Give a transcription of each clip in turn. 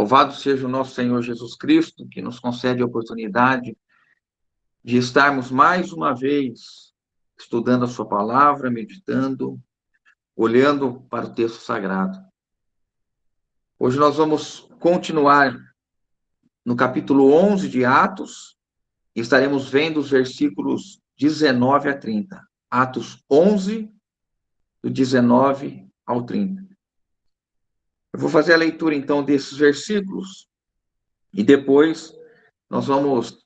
Louvado seja o nosso Senhor Jesus Cristo, que nos concede a oportunidade de estarmos mais uma vez estudando a sua palavra, meditando, olhando para o texto sagrado. Hoje nós vamos continuar no capítulo 11 de Atos e estaremos vendo os versículos 19 a 30. Atos 11, do 19 ao 30. Eu vou fazer a leitura, então, desses versículos e depois nós vamos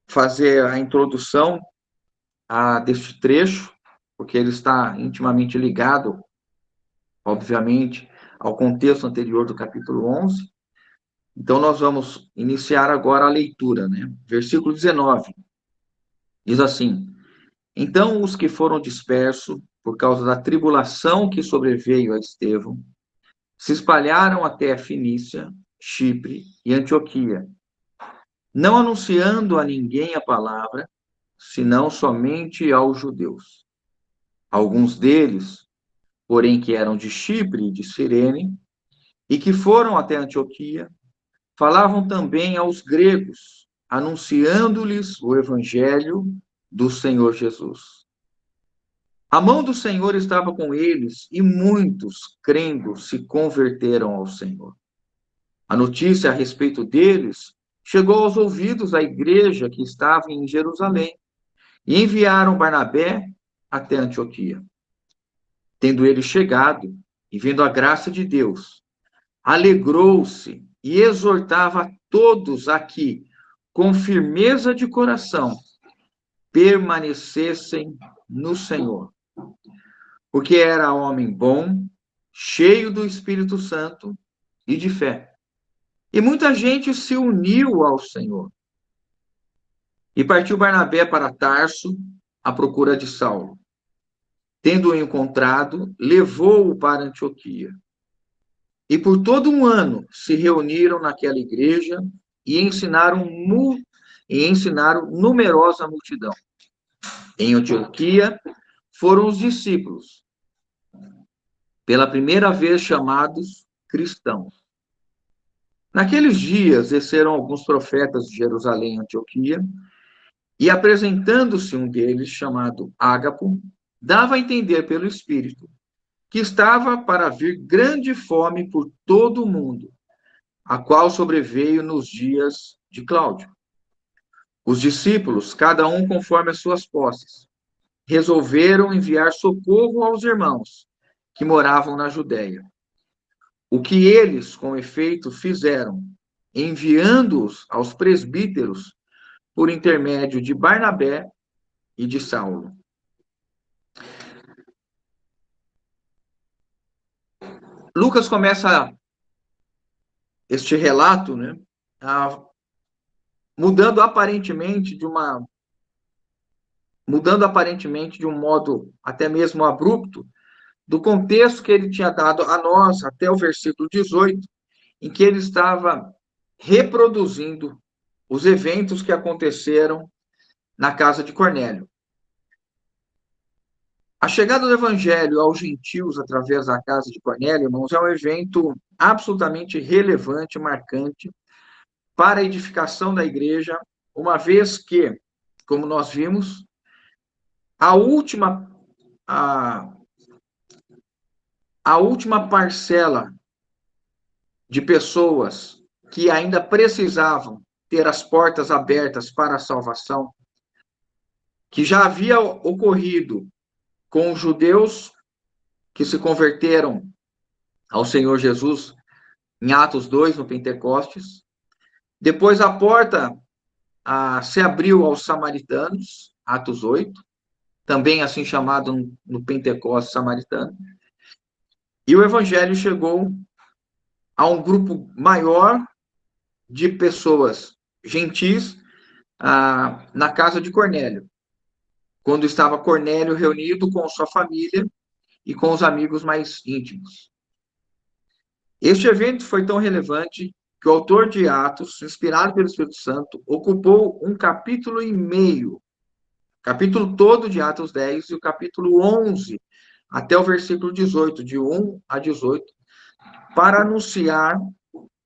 fazer a introdução deste trecho, porque ele está intimamente ligado, obviamente, ao contexto anterior do capítulo 11. Então, nós vamos iniciar agora a leitura, né? Versículo 19. Diz assim: Então os que foram dispersos por causa da tribulação que sobreveio a Estevão se espalharam até a Fenícia, Chipre e Antioquia, não anunciando a ninguém a palavra, senão somente aos judeus. Alguns deles, porém, que eram de Chipre e de Cirene, e que foram até Antioquia, falavam também aos gregos, anunciando-lhes o evangelho do Senhor Jesus. A mão do Senhor estava com eles, e muitos, crendo, se converteram ao Senhor. A notícia a respeito deles chegou aos ouvidos da igreja que estava em Jerusalém, e enviaram Barnabé até Antioquia. Tendo ele chegado, e vendo a graça de Deus, alegrou-se e exortava a todos a que, com firmeza de coração, permanecessem no Senhor. Porque era homem bom, cheio do Espírito Santo e de fé. E muita gente se uniu ao Senhor. E partiu Barnabé para Tarso, à procura de Saulo. Tendo-o encontrado, levou-o para Antioquia. E por todo um ano se reuniram naquela igreja e ensinaram numerosa multidão. Em Antioquia foram os discípulos, pela primeira vez chamados cristãos. Naqueles dias desceram alguns profetas de Jerusalém e Antioquia, e apresentando-se um deles, chamado Ágapo, dava a entender pelo Espírito que estava para vir grande fome por todo o mundo, a qual sobreveio nos dias de Cláudio. Os discípulos, cada um conforme as suas posses, resolveram enviar socorro aos irmãos que moravam na Judéia. O que eles, com efeito, fizeram, enviando-os aos presbíteros por intermédio de Barnabé e de Saulo. Lucas começa este relato, né, mudando aparentemente de um modo até mesmo abrupto do contexto que ele tinha dado a nós até o versículo 18, em que ele estava reproduzindo os eventos que aconteceram na casa de Cornélio. A chegada do evangelho aos gentios através da casa de Cornélio, irmãos, é um evento absolutamente relevante, marcante para a edificação da igreja, uma vez que, como nós vimos, a última parcela de pessoas que ainda precisavam ter as portas abertas para a salvação, que já havia ocorrido com os judeus que se converteram ao Senhor Jesus em Atos 2, no Pentecostes. Depois a porta se abriu aos samaritanos, Atos 8, também assim chamado no Pentecostes samaritano. E o evangelho chegou a um grupo maior de pessoas gentis na casa de Cornélio, quando estava Cornélio reunido com sua família e com os amigos mais íntimos. Este evento foi tão relevante que o autor de Atos, inspirado pelo Espírito Santo, ocupou um capítulo e meio, capítulo todo de Atos 10 e o capítulo 11, até o versículo 18, de 1 a 18, para anunciar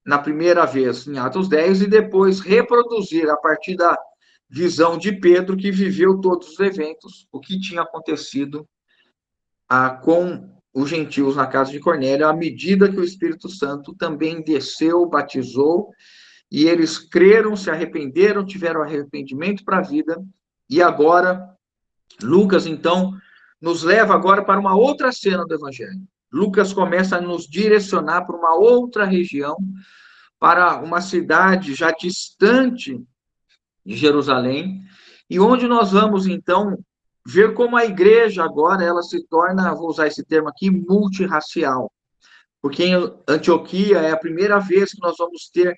na primeira vez em Atos 10 e depois reproduzir a partir da visão de Pedro, que viveu todos os eventos, o que tinha acontecido com os gentios na casa de Cornélio, à medida que o Espírito Santo também desceu, batizou, e eles creram, se arrependeram, tiveram arrependimento para a vida, e agora, Lucas, então, nos leva agora para uma outra cena do Evangelho. Lucas começa a nos direcionar para uma outra região, para uma cidade já distante de Jerusalém, e onde nós vamos, então, ver como a igreja agora ela se torna, vou usar esse termo aqui, multirracial. Porque em Antioquia é a primeira vez que nós vamos ter,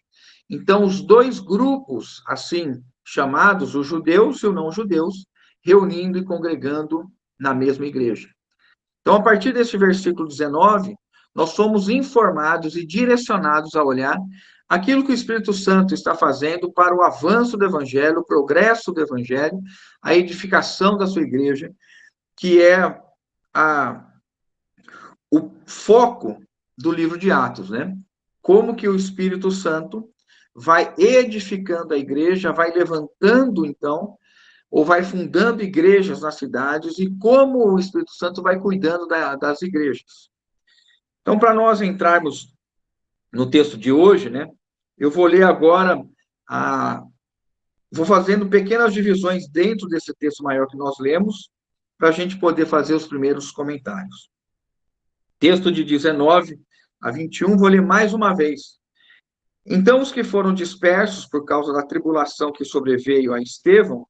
então, os dois grupos, assim chamados, os judeus e os não-judeus, reunindo e congregando na mesma igreja. Então, a partir desse versículo 19, nós somos informados e direcionados a olhar aquilo que o Espírito Santo está fazendo para o avanço do Evangelho, o progresso do Evangelho, a edificação da sua igreja, que é o foco do livro de Atos, né? Como que o Espírito Santo vai edificando a igreja, vai levantando, então, ou vai fundando igrejas nas cidades, e como o Espírito Santo vai cuidando das igrejas. Então, para nós entrarmos no texto de hoje, né, eu vou ler agora, vou fazendo pequenas divisões dentro desse texto maior que nós lemos, para a gente poder fazer os primeiros comentários. Texto de 19 a 21, vou ler mais uma vez. Então, os que foram dispersos por causa da tribulação que sobreveio a Estevão,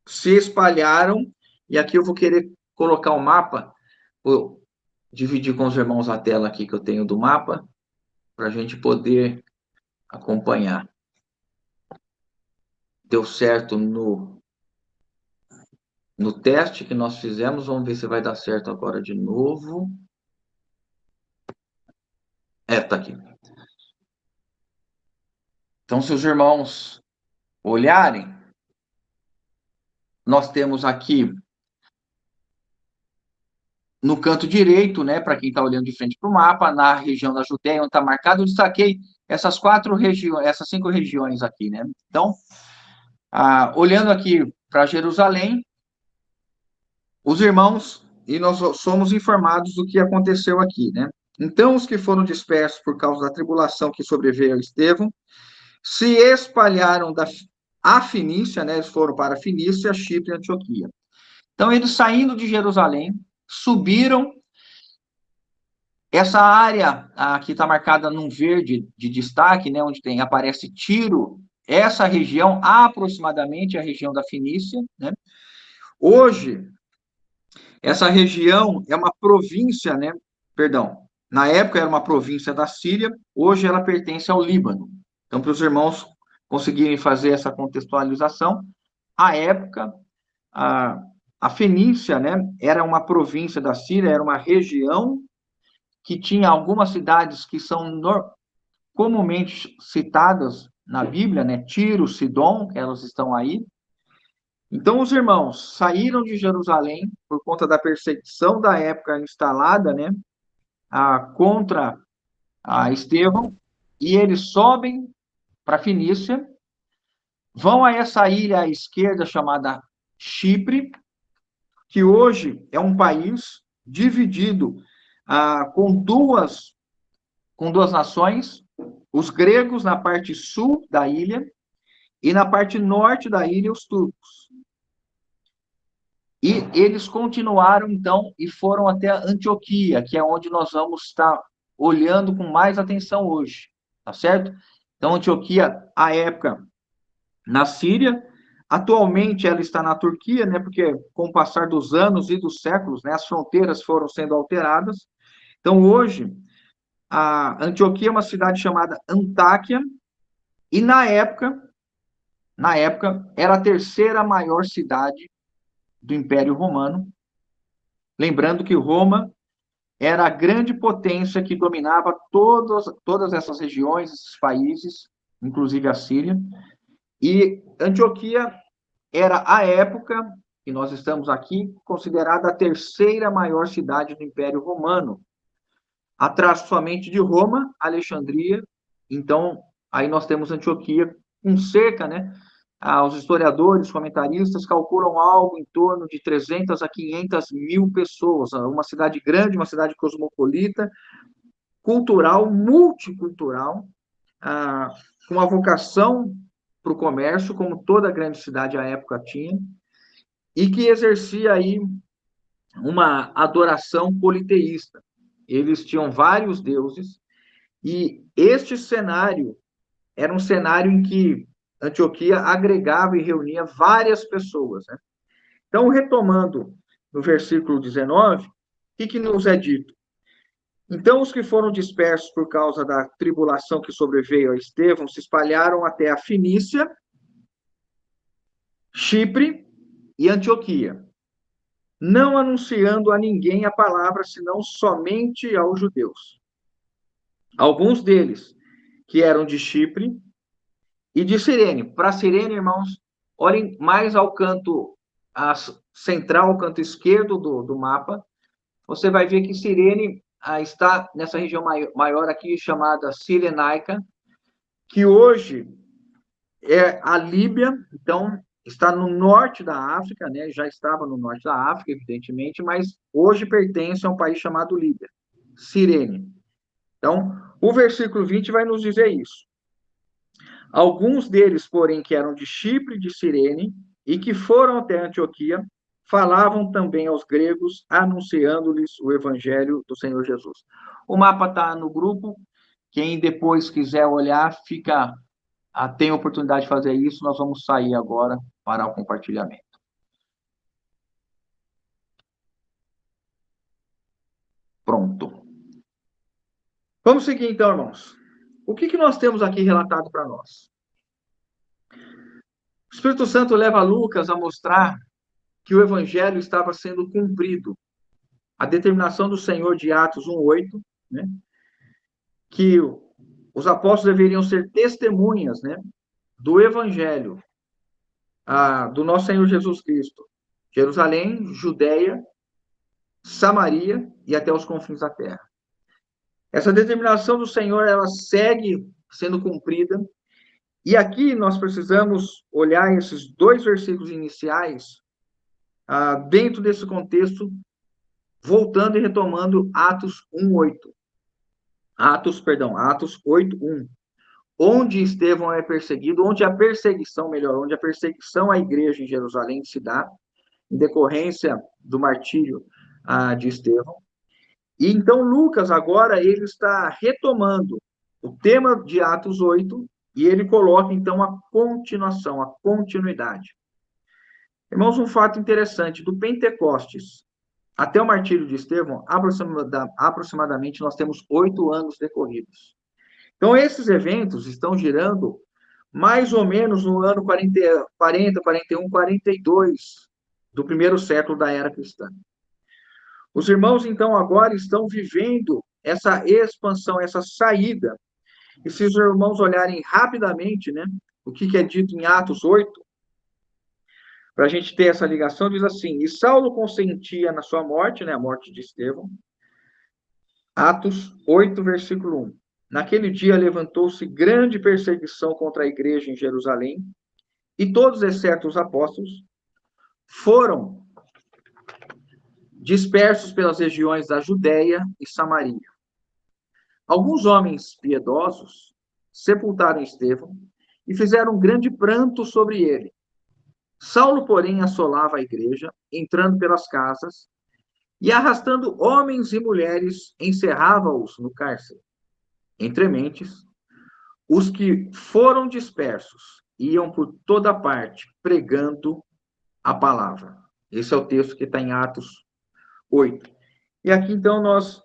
se espalharam, e aqui eu vou querer colocar o mapa, vou dividir com os irmãos a tela aqui que eu tenho do mapa, para a gente poder acompanhar. Deu certo no teste que nós fizemos, vamos ver se vai dar certo agora de novo. Tá aqui. Então, se os irmãos olharem, nós temos aqui no canto direito, né, para quem está olhando de frente para o mapa, na região da Judéia, onde está marcado, eu destaquei essas 5 regiões aqui, né? Então, olhando aqui para Jerusalém, os irmãos, e nós somos informados do que aconteceu aqui, né? Então, os que foram dispersos por causa da tribulação que sobreveio a Estevão, se espalharam a Fenícia, né? Eles foram para a Fenícia, Chipre e Antioquia. Então, eles saindo de Jerusalém, subiram. Essa área aqui está marcada num verde de destaque, né, onde aparece Tiro, essa região, aproximadamente a região da Fenícia, né? Hoje, essa região é uma província, né? Perdão, na época era uma província da Síria, hoje ela pertence ao Líbano. Então, para os irmãos conseguirem fazer essa contextualização, à época, a Fenícia, né, era uma província da Síria, era uma região que tinha algumas cidades que são comumente citadas na Bíblia, né? Tiro, Sidom, elas estão aí. Então, os irmãos saíram de Jerusalém por conta da perseguição da época instalada, né? Contra Estevão, e eles sobem para a Fenícia, vão a essa ilha à esquerda chamada Chipre, que hoje é um país dividido com duas nações, os gregos na parte sul da ilha e na parte norte da ilha os turcos. E eles continuaram, então, e foram até Antioquia, que é onde nós vamos estar olhando com mais atenção hoje, tá certo? Então, Antioquia, à época, na Síria, atualmente ela está na Turquia, né, porque com o passar dos anos e dos séculos, né, as fronteiras foram sendo alteradas. Então, hoje, a Antioquia é uma cidade chamada Antáquia, e na época, era a terceira maior cidade do Império Romano. Lembrando que Roma era a grande potência que dominava todas essas regiões, esses países, inclusive a Síria. E Antioquia era, à época, que nós estamos aqui, considerada a terceira maior cidade do Império Romano, atrás somente de Roma, Alexandria Então, aí nós temos Antioquia com cerca, né? Os historiadores, comentaristas calculam algo em torno de 300 a 500 mil pessoas. Uma cidade grande, uma cidade cosmopolita, cultural, multicultural, ah, com uma vocação para o comércio, como toda grande cidade à época tinha, e que exercia aí uma adoração politeísta. Eles tinham vários deuses, e este cenário era um cenário em que Antioquia agregava e reunia várias pessoas, né? Então, retomando no versículo 19, o que nos é dito? Então, os que foram dispersos por causa da tribulação que sobreveio a Estevão se espalharam até a Finícia, Chipre e Antioquia, não anunciando a ninguém a palavra, senão somente aos judeus. Alguns deles, que eram de Chipre e de Cirene. Para Cirene, irmãos, olhem mais ao canto central, ao canto esquerdo do mapa, você vai ver que Cirene está nessa região maior aqui, chamada Cirenaica, que hoje é a Líbia, então está no norte da África, né? Já estava no norte da África, evidentemente, mas hoje pertence a um país chamado Líbia, Cirene. Então, o versículo 20 vai nos dizer isso. Alguns deles, porém, que eram de Chipre e de Cirene, e que foram até Antioquia, falavam também aos gregos, anunciando-lhes o evangelho do Senhor Jesus. O mapa está no grupo. Quem depois quiser olhar, tem a oportunidade de fazer isso. Nós vamos sair agora para o compartilhamento. Pronto. Vamos seguir então, irmãos. O que nós temos aqui relatado para nós? O Espírito Santo leva Lucas a mostrar que o evangelho estava sendo cumprido. A determinação do Senhor de Atos 1:8, né? Que os apóstolos deveriam ser testemunhas, né? Do evangelho, do nosso Senhor Jesus Cristo. Jerusalém, Judeia, Samaria e até os confins da terra. Essa determinação do Senhor, ela segue sendo cumprida. E aqui nós precisamos olhar esses dois versículos iniciais dentro desse contexto, voltando e retomando Atos 1:8. Atos 8:1. Onde Estevão é perseguido, onde a perseguição à igreja em Jerusalém se dá, em decorrência do martírio de Estevão. E então Lucas agora ele está retomando o tema de Atos 8 e ele coloca então a continuação, a continuidade. Irmãos, um fato interessante, do Pentecostes até o martírio de Estevão, aproximadamente nós temos 8 anos decorridos. Então, esses eventos estão girando mais ou menos no ano 40, 41, 42 do primeiro século da era cristã. Os irmãos, então, agora estão vivendo essa expansão, essa saída. E se os irmãos olharem rapidamente, né, o que é dito em Atos 8, para a gente ter essa ligação, diz assim: e Saulo consentia na sua morte, né, a morte de Estevão. Atos 8, versículo 1. Naquele dia levantou-se grande perseguição contra a igreja em Jerusalém, e todos, exceto os apóstolos, foram dispersos pelas regiões da Judéia e Samaria. Alguns homens piedosos sepultaram Estevão e fizeram um grande pranto sobre ele. Saulo, porém, assolava a igreja, entrando pelas casas, e arrastando homens e mulheres, encerrava-os no cárcere. Entre mentes, os que foram dispersos iam por toda parte, pregando a palavra. Esse é o texto que está em Atos 8. E aqui, então, nós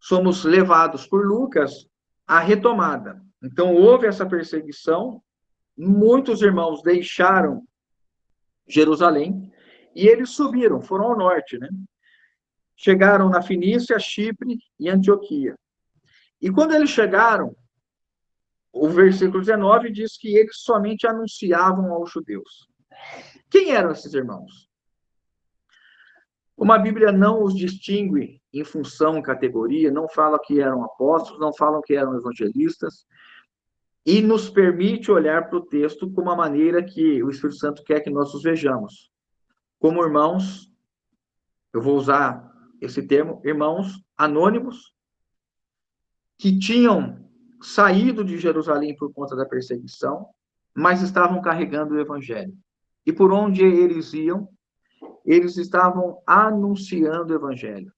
somos levados por Lucas à retomada. Então, houve essa perseguição, muitos irmãos deixaram Jerusalém e eles subiram, foram ao norte, né? Chegaram na Finícia, Chipre e Antioquia. E quando eles chegaram, o versículo 19 diz que eles somente anunciavam aos judeus. Quem eram esses irmãos? Como a Bíblia não os distingue em função, categoria, não fala que eram apóstolos, não falam que eram evangelistas, e nos permite olhar para o texto com uma maneira que o Espírito Santo quer que nós os vejamos. Como irmãos, eu vou usar esse termo, irmãos anônimos, que tinham saído de Jerusalém por conta da perseguição, mas estavam carregando o evangelho. E por onde eles iam, eles estavam anunciando o evangelho.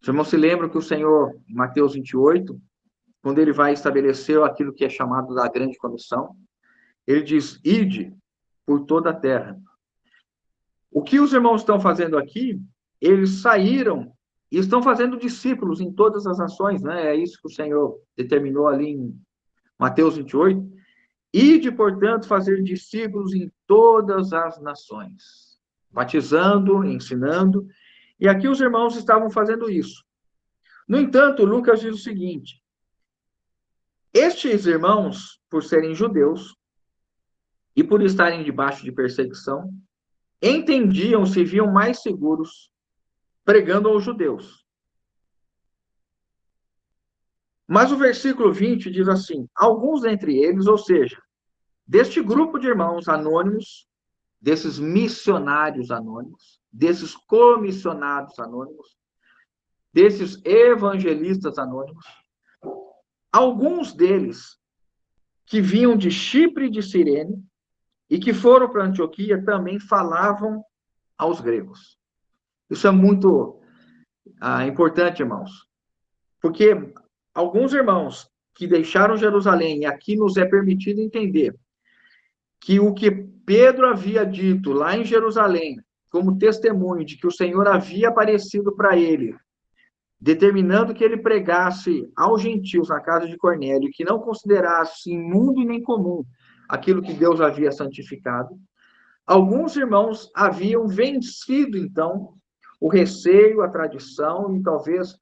Os irmãos se lembram que o Senhor, em Mateus 28, quando ele vai estabelecer aquilo que é chamado da grande comissão, ele diz, ide por toda a terra. O que os irmãos estão fazendo aqui, eles saíram e estão fazendo discípulos em todas as nações, né? É isso que o Senhor determinou ali em Mateus 28. Ide, portanto, fazer discípulos em todas as nações, batizando, ensinando, e aqui os irmãos estavam fazendo isso. No entanto, Lucas diz o seguinte, estes irmãos, por serem judeus e por estarem debaixo de perseguição, entendiam, se viam mais seguros pregando aos judeus. Mas o versículo 20 diz assim, alguns dentre eles, ou seja, deste grupo de irmãos anônimos, desses missionários anônimos, desses comissionados anônimos, desses evangelistas anônimos, alguns deles que vinham de Chipre e de Cirene e que foram para Antioquia também falavam aos gregos. Isso é muito importante, irmãos, porque alguns irmãos que deixaram Jerusalém, e aqui nos é permitido entender que o que Pedro havia dito lá em Jerusalém, como testemunho de que o Senhor havia aparecido para ele, determinando que ele pregasse aos gentios na casa de Cornélio, que não considerasse imundo e nem comum aquilo que Deus havia santificado, alguns irmãos haviam vencido, então, o receio, a tradição e talvez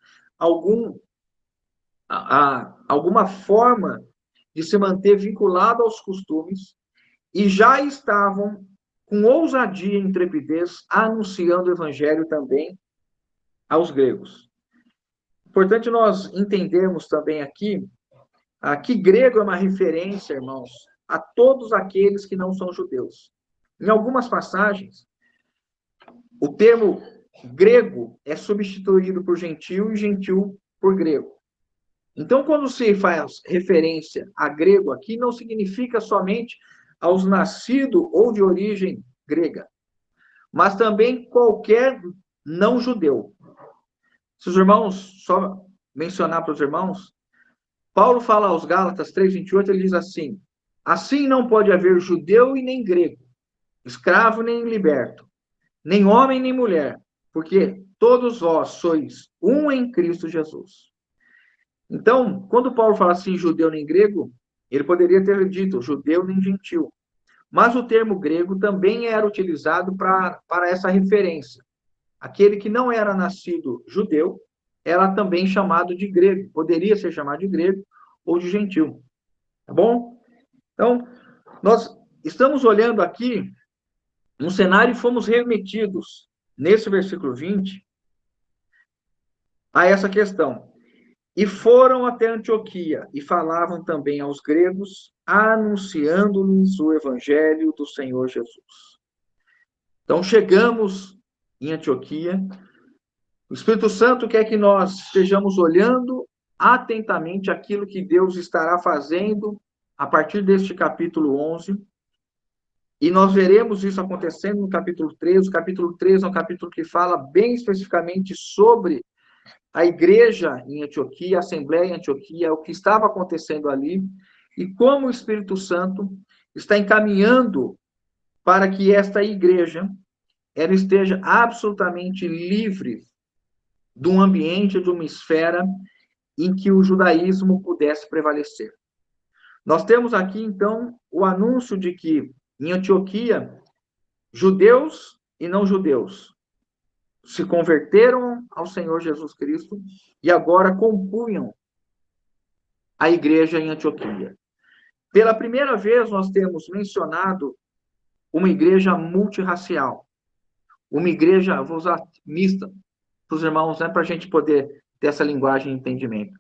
alguma forma de se manter vinculado aos costumes e já estavam com ousadia e intrepidez anunciando o evangelho também aos gregos. Importante nós entendermos também aqui que grego é uma referência, irmãos, a todos aqueles que não são judeus. Em algumas passagens, o termo grego é substituído por gentil e gentil por grego. Então, quando se faz referência a grego aqui, não significa somente aos nascidos ou de origem grega, mas também qualquer não judeu. Se os irmãos, só mencionar para os irmãos, Paulo fala aos Gálatas 3:28, ele diz assim, assim não pode haver judeu e nem grego, escravo nem liberto, nem homem nem mulher, porque todos vós sois um em Cristo Jesus. Então, quando Paulo fala assim, judeu nem grego, ele poderia ter dito judeu nem gentil. Mas o termo grego também era utilizado para essa referência. Aquele que não era nascido judeu era também chamado de grego, poderia ser chamado de grego ou de gentil. Tá bom? Então, nós estamos olhando aqui um cenário e fomos remetidos, nesse versículo 20, a essa questão. E foram até Antioquia e falavam também aos gregos, anunciando-lhes o evangelho do Senhor Jesus. Então, chegamos em Antioquia. O Espírito Santo quer que nós estejamos olhando atentamente aquilo que Deus estará fazendo a partir deste capítulo 11. E nós veremos isso acontecendo no capítulo 13. O capítulo 13 é um capítulo que fala bem especificamente sobre a igreja em Antioquia, a assembleia em Antioquia, o que estava acontecendo ali, e como o Espírito Santo está encaminhando para que esta igreja ela esteja absolutamente livre de um ambiente, de uma esfera em que o judaísmo pudesse prevalecer. Nós temos aqui, então, o anúncio de que em Antioquia, judeus e não judeus se converteram ao Senhor Jesus Cristo e agora compunham a igreja em Antioquia. Pela primeira vez, nós temos mencionado uma igreja multirracial, uma igreja, vou usar mista, para os irmãos, né, para a gente poder ter essa linguagem de entendimento.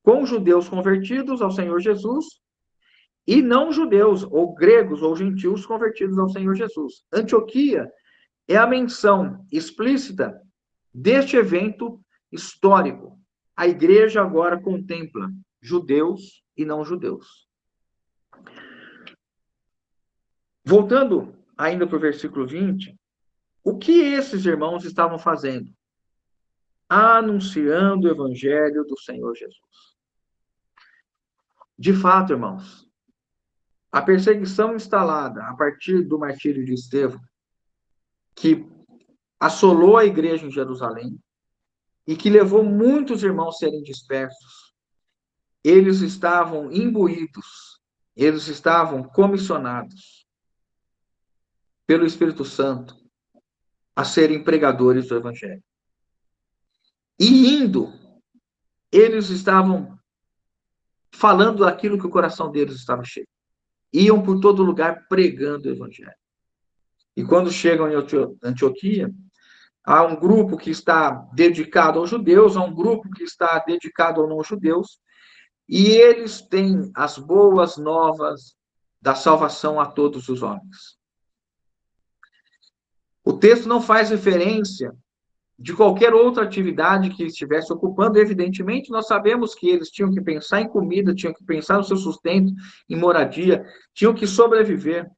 com judeus convertidos ao Senhor Jesus e não judeus, ou gregos, ou gentios convertidos ao Senhor Jesus. Antioquia é a menção explícita deste evento histórico. A igreja agora contempla judeus e não judeus. Voltando ainda para o versículo 20, o que esses irmãos estavam fazendo? Anunciando o evangelho do Senhor Jesus. De fato, irmãos, a perseguição instalada a partir do martírio de Estevão, que assolou a igreja em Jerusalém e que levou muitos irmãos a serem dispersos, eles estavam imbuídos, eles estavam comissionados pelo Espírito Santo a serem pregadores do evangelho. E indo, eles estavam falando daquilo que o coração deles estava cheio. Iam por todo lugar pregando o evangelho. E quando chegam em Antioquia, há um grupo que está dedicado aos judeus, há um grupo que está dedicado aos não-judeus, e eles têm as boas novas da salvação a todos os homens. O texto não faz referência de qualquer outra atividade que estivesse ocupando. Evidentemente, nós sabemos que eles tinham que pensar em comida, tinham que pensar no seu sustento, em moradia, tinham que sobreviver.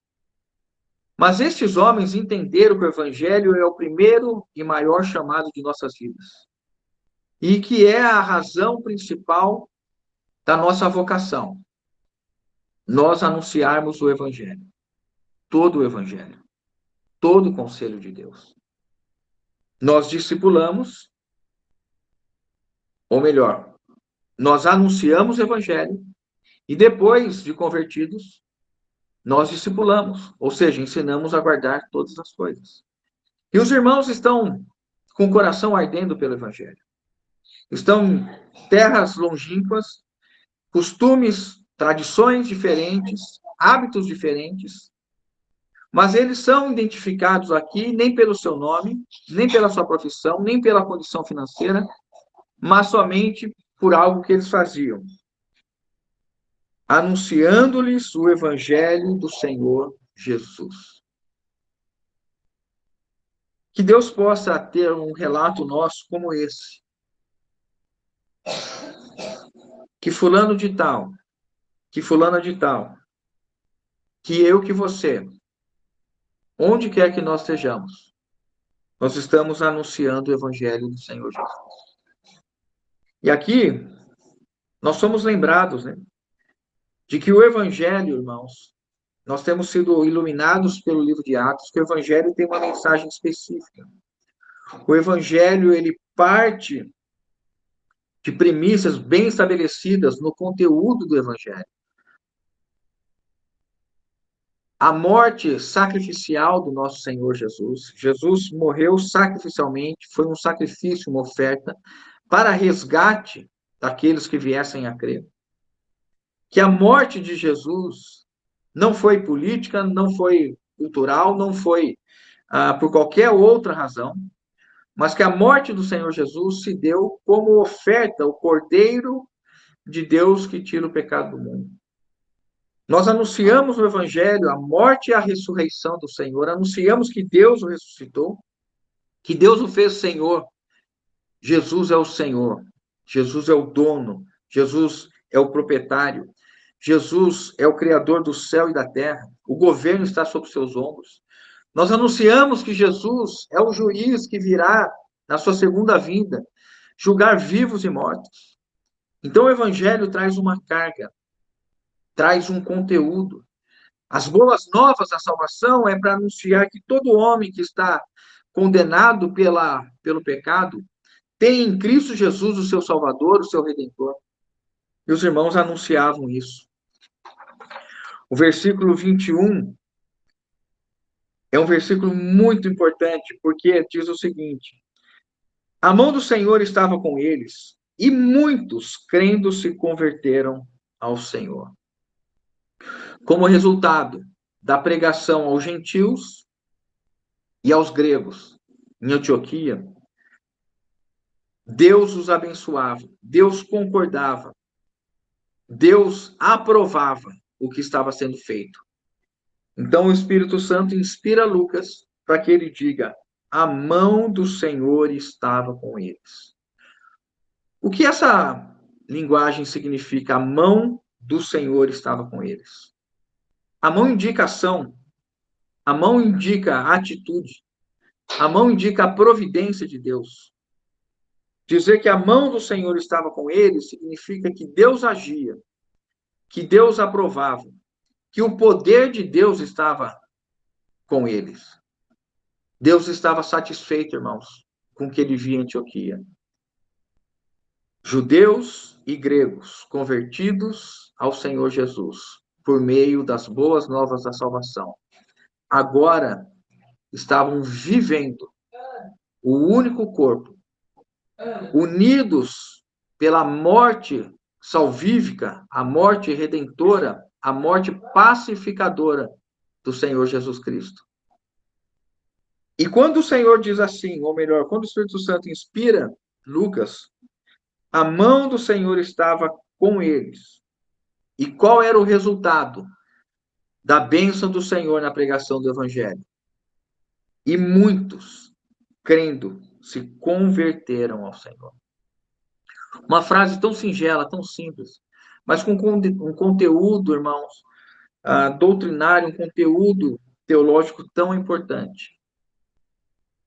Mas estes homens entenderam que o evangelho é o primeiro e maior chamado de nossas vidas. E que é a razão principal da nossa vocação. Nós anunciarmos o evangelho. Todo o evangelho. Todo o conselho de Deus. Nós discipulamos, ou melhor, nós anunciamos o evangelho e depois de convertidos, nós discipulamos, ou seja, ensinamos a guardar todas as coisas. E os irmãos estão com o coração ardendo pelo evangelho. Estão em terras longínquas, costumes, tradições diferentes, hábitos diferentes, mas eles são identificados aqui nem pelo seu nome, nem pela sua profissão, nem pela condição financeira, mas somente por algo que eles faziam. Anunciando-lhes o evangelho do Senhor Jesus. Que Deus possa ter um relato nosso como esse. Que fulano de tal, que fulana de tal, que eu, que você, onde quer que nós estejamos, nós estamos anunciando o evangelho do Senhor Jesus. E aqui, nós somos lembrados, né, de que o evangelho, irmãos, nós temos sido iluminados pelo livro de Atos, que o evangelho tem uma mensagem específica. O evangelho, ele parte de premissas bem estabelecidas no conteúdo do evangelho. A morte sacrificial do nosso Senhor Jesus. Jesus morreu sacrificialmente, foi um sacrifício, uma oferta, para resgate daqueles que viessem a crer. Que a morte de Jesus não foi política, não foi cultural, não foi por qualquer outra razão, mas que a morte do Senhor Jesus se deu como oferta, o Cordeiro de Deus que tira o pecado do mundo. Nós anunciamos o Evangelho, a morte e a ressurreição do Senhor, anunciamos que Deus o ressuscitou, que Deus o fez Senhor. Jesus é o Senhor, Jesus é o dono, Jesus é o proprietário, Jesus é o Criador do céu e da terra, o governo está sobre seus ombros. Nós anunciamos que Jesus é o juiz que virá na sua segunda vinda, julgar vivos e mortos. Então o Evangelho traz uma carga, traz um conteúdo. As boas novas da salvação é para anunciar que todo homem que está condenado pelo pecado tem em Cristo Jesus o seu Salvador, o seu Redentor. E os irmãos anunciavam isso. O versículo 21 é um versículo muito importante, porque diz o seguinte: a mão do Senhor estava com eles, e muitos, crendo, se converteram ao Senhor. Como resultado da pregação aos gentios e aos gregos em Antioquia, Deus os abençoava, Deus concordava Deus aprovava o que estava sendo feito. Então o Espírito Santo inspira Lucas para que ele diga: a mão do Senhor estava com eles. O que essa linguagem significa? A mão do Senhor estava com eles. A mão indica ação, a mão indica atitude, a mão indica a providência de Deus. Dizer que a mão do Senhor estava com eles significa que Deus agia, que Deus aprovava, que o poder de Deus estava com eles. Deus estava satisfeito, irmãos, com o que ele via em Antioquia. Judeus e gregos convertidos ao Senhor Jesus por meio das boas novas da salvação. Agora estavam vivendo o único corpo, unidos pela morte salvífica, a morte redentora, a morte pacificadora do Senhor Jesus Cristo. E quando o Senhor diz assim, ou melhor, quando o Espírito Santo inspira Lucas, a mão do Senhor estava com eles. E qual era o resultado da bênção do Senhor na pregação do Evangelho? E muitos, crendo, se converteram ao Senhor. Uma frase tão singela, tão simples, mas com um conteúdo, irmãos, doutrinário, um conteúdo teológico tão importante.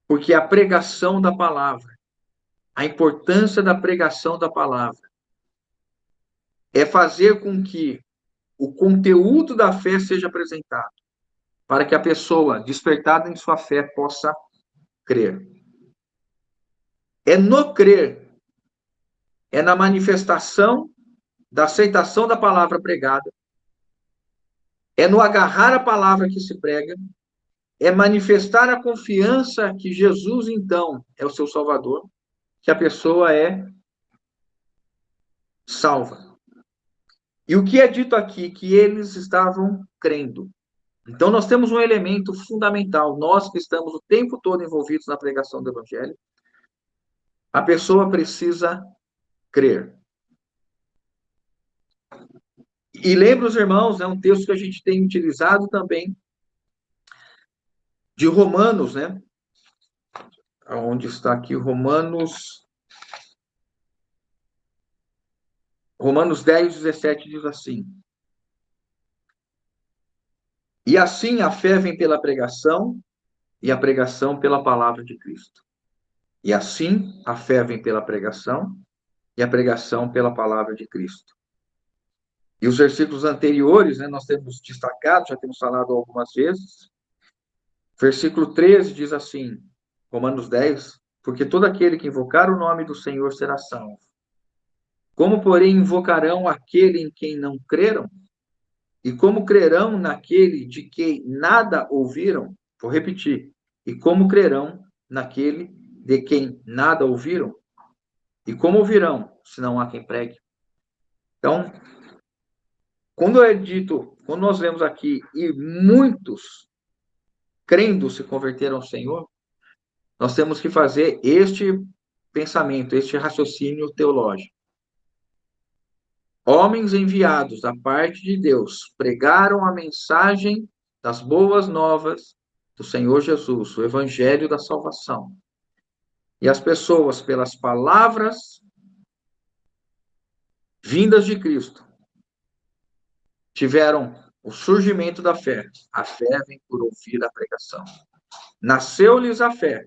Porque a pregação da palavra, a importância da pregação da palavra, é fazer com que o conteúdo da fé seja apresentado, para que a pessoa, despertada em sua fé, possa crer. É no crer, é na manifestação da aceitação da palavra pregada, é no agarrar a palavra que se prega, é manifestar a confiança que Jesus, então, é o seu Salvador, que a pessoa é salva. E o que é dito aqui? Que eles estavam crendo. Então, nós temos um elemento fundamental. Nós que estamos o tempo todo envolvidos na pregação do Evangelho, a pessoa precisa crer. E lembra os irmãos, é um texto que a gente tem utilizado também, de Romanos, né? Onde está aqui Romanos 10, 17 diz assim: e assim a fé vem pela pregação, e a pregação pela palavra de Cristo. E assim a fé vem pela pregação, e a pregação pela palavra de Cristo. E os versículos anteriores, né, nós temos destacado, já temos falado algumas vezes. Versículo 13 diz assim, Romanos 10, porque todo aquele que invocar o nome do Senhor será salvo. Como, porém, invocarão aquele em quem não creram? E como crerão naquele de quem nada ouviram? Vou repetir. E como crerão naquele de quem nada ouviram? E como ouvirão, se não há quem pregue? Então, quando é dito, quando nós lemos aqui, e muitos crendo se converteram ao Senhor, nós temos que fazer este pensamento, este raciocínio teológico. Homens enviados da parte de Deus pregaram a mensagem das boas novas do Senhor Jesus, o evangelho da salvação. E as pessoas, pelas palavras vindas de Cristo, tiveram o surgimento da fé. A fé vem por ouvir a pregação. Nasceu-lhes a fé.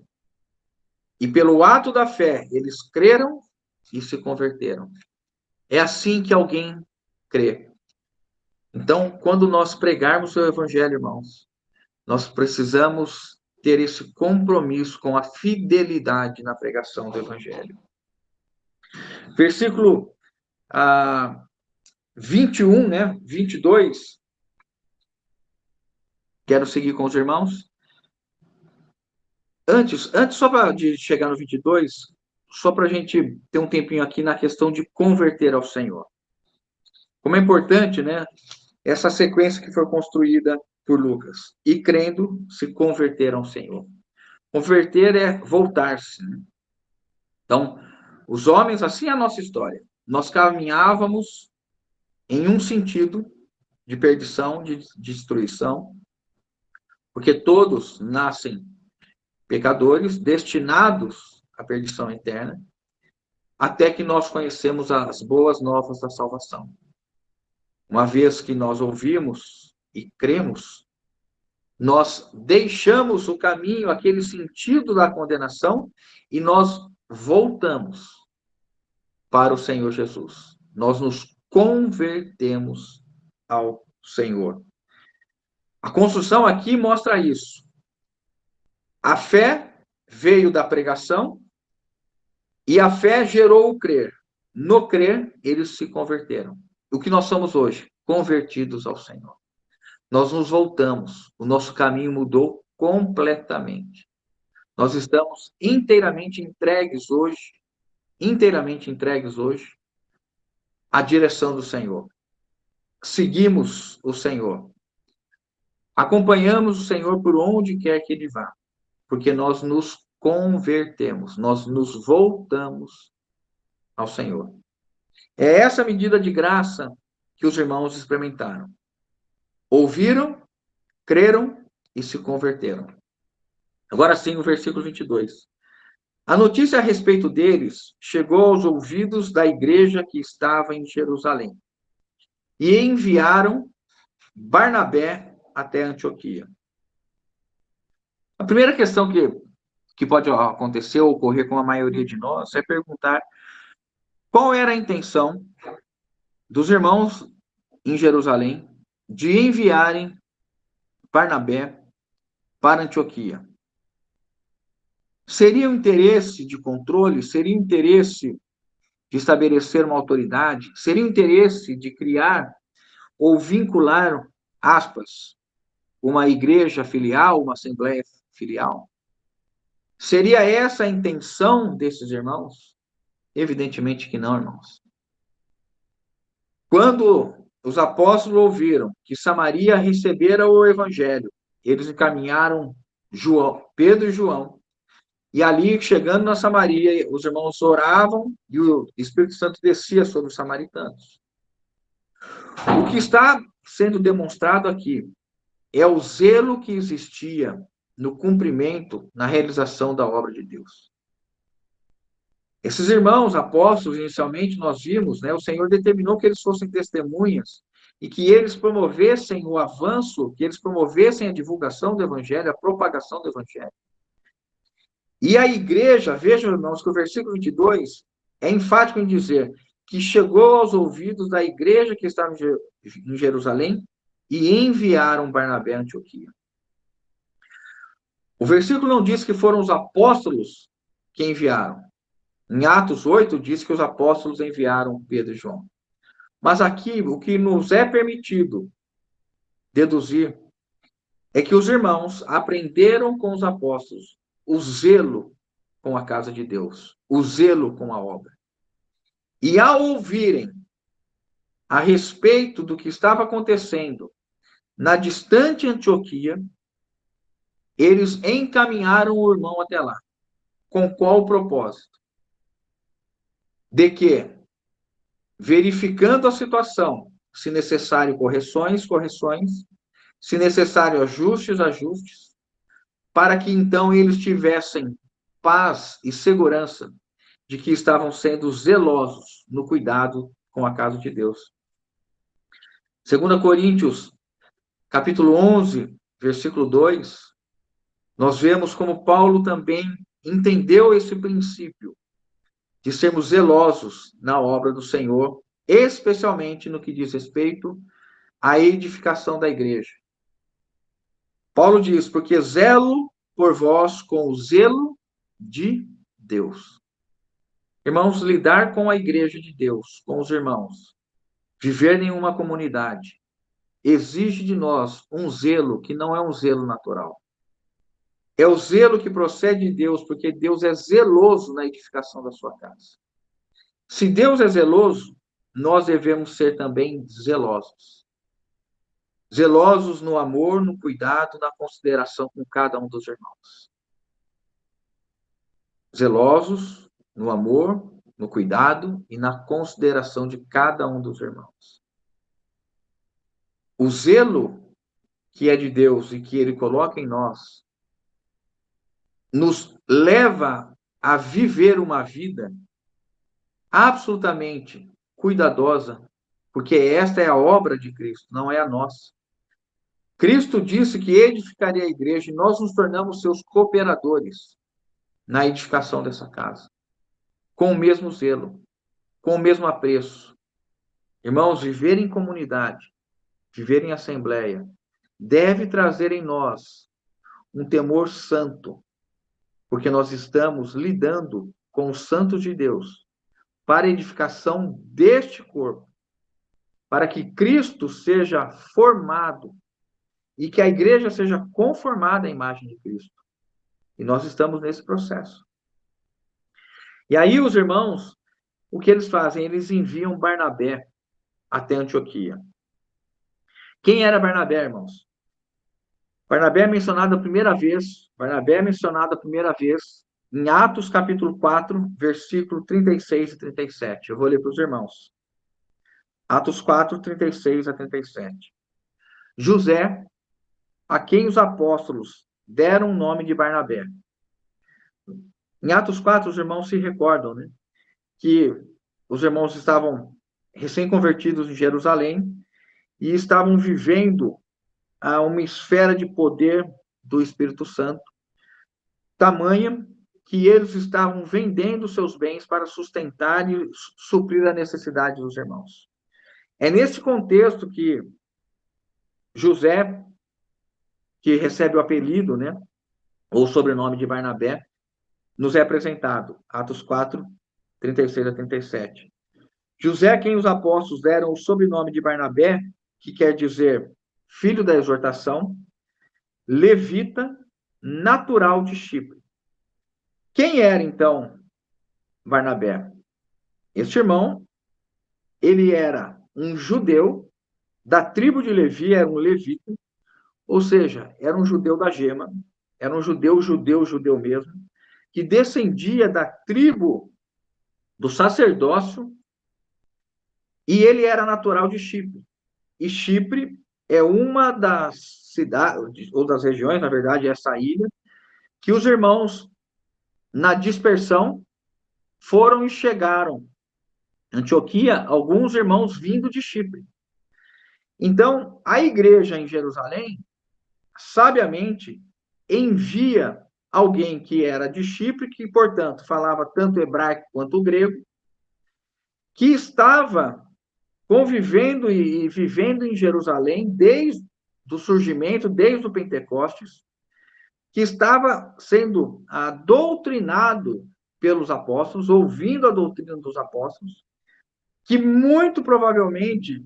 E pelo ato da fé, eles creram e se converteram. É assim que alguém crê. Então, quando nós pregarmos o evangelho, irmãos, nós precisamos ter esse compromisso com a fidelidade na pregação do evangelho. Versículo 21, né? 22. Quero seguir com os irmãos. Antes só de chegar no 22, só para a gente ter um tempinho aqui na questão de converter ao Senhor. Como é importante, né? Essa sequência que foi construída por Lucas. E crendo, se converteram ao Senhor. Converter é voltar-se. Né? Então, os homens, assim é a nossa história. Nós caminhávamos em um sentido de perdição, de destruição, porque todos nascem pecadores, destinados à perdição eterna, até que nós conhecemos as boas novas da salvação. Uma vez que nós ouvimos e cremos, nós deixamos o caminho, aquele sentido da condenação, e nós voltamos para o Senhor Jesus. Nós nos convertemos ao Senhor. A construção aqui mostra isso. A fé veio da pregação e a fé gerou o crer. No crer, eles se converteram. O que nós somos hoje? Convertidos ao Senhor. Nós nos voltamos. O nosso caminho mudou completamente. Nós estamos inteiramente entregues hoje à direção do Senhor. Seguimos o Senhor. Acompanhamos o Senhor por onde quer que ele vá, porque nós nos convertemos, nós nos voltamos ao Senhor. É essa medida de graça que os irmãos experimentaram. Ouviram, creram e se converteram. Agora sim, o versículo 22. A notícia a respeito deles chegou aos ouvidos da igreja que estava em Jerusalém. E enviaram Barnabé até Antioquia. A primeira questão que pode acontecer ou ocorrer com a maioria de nós é perguntar qual era a intenção dos irmãos em Jerusalém de enviarem Barnabé para Antioquia. Seria um interesse de controle? Seria um interesse de estabelecer uma autoridade? Seria um interesse de criar ou vincular, aspas, uma igreja filial, uma assembleia filial? Seria essa a intenção desses irmãos? Evidentemente que não, irmãos. Quando os apóstolos ouviram que Samaria recebera o evangelho, eles encaminharam Pedro e João. E ali, chegando na Samaria, os irmãos oravam e o Espírito Santo descia sobre os samaritanos. O que está sendo demonstrado aqui é o zelo que existia no cumprimento, na realização da obra de Deus. Esses irmãos apóstolos, inicialmente, nós vimos, o Senhor determinou que eles fossem testemunhas e que eles promovessem o avanço, que eles promovessem a divulgação do Evangelho, a propagação do Evangelho. E a igreja, vejam, irmãos, que o versículo 22 é enfático em dizer que chegou aos ouvidos da igreja que estava em Jerusalém e enviaram Barnabé a Antioquia. O versículo não diz que foram os apóstolos que enviaram. Em Atos 8, diz que os apóstolos enviaram Pedro e João. Mas aqui, o que nos é permitido deduzir é que os irmãos aprenderam com os apóstolos o zelo com a casa de Deus, o zelo com a obra. E ao ouvirem a respeito do que estava acontecendo na distante Antioquia, eles encaminharam o irmão até lá. Com qual propósito? De que, verificando a situação, se necessário correções, se necessário ajustes, para que então eles tivessem paz e segurança de que estavam sendo zelosos no cuidado com a casa de Deus. 2 Coríntios, capítulo 11, versículo 2, nós vemos como Paulo também entendeu esse princípio de sermos zelosos na obra do Senhor, especialmente no que diz respeito à edificação da igreja. Paulo diz, porque zelo por vós com o zelo de Deus. Irmãos, lidar com a igreja de Deus, com os irmãos, viver em uma comunidade, exige de nós um zelo que não é um zelo natural. É o zelo que procede de Deus, porque Deus é zeloso na edificação da sua casa. Se Deus é zeloso, nós devemos ser também zelosos. Zelosos no amor, no cuidado, na consideração com cada um dos irmãos. Zelosos no amor, no cuidado e na consideração de cada um dos irmãos. o zelo que é de Deus e que ele coloca em nós, nos leva a viver uma vida absolutamente cuidadosa, porque esta é a obra de Cristo, não é a nossa. Cristo disse que edificaria a igreja e nós nos tornamos seus cooperadores na edificação dessa casa, com o mesmo zelo, com o mesmo apreço. Irmãos, viver em comunidade, viver em assembleia, deve trazer em nós um temor santo, porque nós estamos lidando com os santos de Deus para a edificação deste corpo, para que Cristo seja formado e que a igreja seja conformada à imagem de Cristo. E nós estamos nesse processo. E aí os irmãos, o que eles fazem? Eles enviam Barnabé até Antioquia. Quem era Barnabé, irmãos? Barnabé é mencionado a primeira vez em Atos capítulo 4, versículo 36 e 37. Eu vou ler para os irmãos. Atos 4, 36 a 37. José, a quem os apóstolos deram o nome de Barnabé. Em Atos 4, os irmãos se recordam, né, que os irmãos estavam recém-convertidos em Jerusalém e estavam vivendo uma esfera de poder do Espírito Santo, tamanha que eles estavam vendendo seus bens para sustentar e suprir a necessidade dos irmãos. É nesse contexto que José, que recebe o apelido, né, ou sobrenome de Barnabé, nos é apresentado. Atos 4, 36 a 37. José, quem os apóstolos deram o sobrenome de Barnabé, que quer dizer filho da exortação, levita, natural de Chipre. Quem era, então, Barnabé? Este irmão, ele era um judeu da tribo de Levi, era um levita, ou seja, era um judeu da gema, era um judeu mesmo, que descendia da tribo do sacerdócio, e ele era natural de Chipre. E Chipre é uma das cidades, ou das regiões, na verdade, essa ilha, que os irmãos, na dispersão, foram e chegaram. Antioquia, alguns irmãos vindo de Chipre. Então, a igreja em Jerusalém, sabiamente, envia alguém que era de Chipre, que, portanto, falava tanto hebraico quanto grego, que estava convivendo e vivendo em Jerusalém desde o surgimento, desde o Pentecostes, que estava sendo doutrinado pelos apóstolos, ouvindo a doutrina dos apóstolos, que muito provavelmente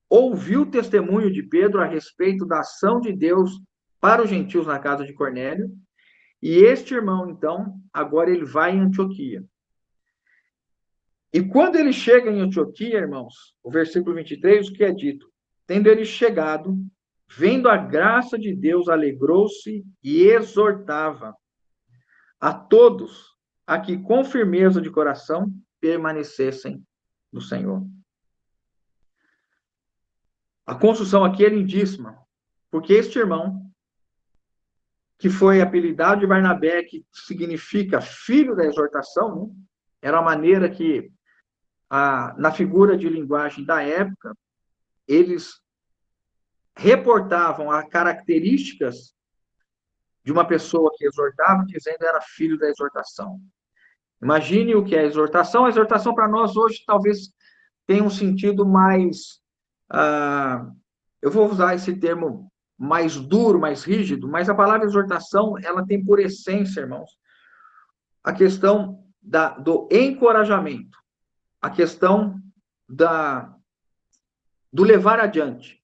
ouviu o testemunho de Pedro a respeito da ação de Deus para os gentios na casa de Cornélio, e este irmão, então, agora ele vai em Antioquia. E quando ele chega em Antioquia, irmãos, o versículo 23, o que é dito? Tendo ele chegado, vendo a graça de Deus, alegrou-se e exortava a todos a que com firmeza de coração permanecessem no Senhor. A construção aqui é lindíssima, porque este irmão, que foi apelidado de Barnabé, que significa filho da exortação, né? Era a maneira que, na figura de linguagem da época, eles reportavam as características de uma pessoa que exortava, dizendo que era filho da exortação. Imagine o que é a exortação. A exortação para nós hoje talvez tenha um sentido mais... eu vou usar esse termo mais duro, mais rígido, mas a palavra exortação, ela tem por essência, irmãos, a questão do encorajamento, a questão do levar adiante.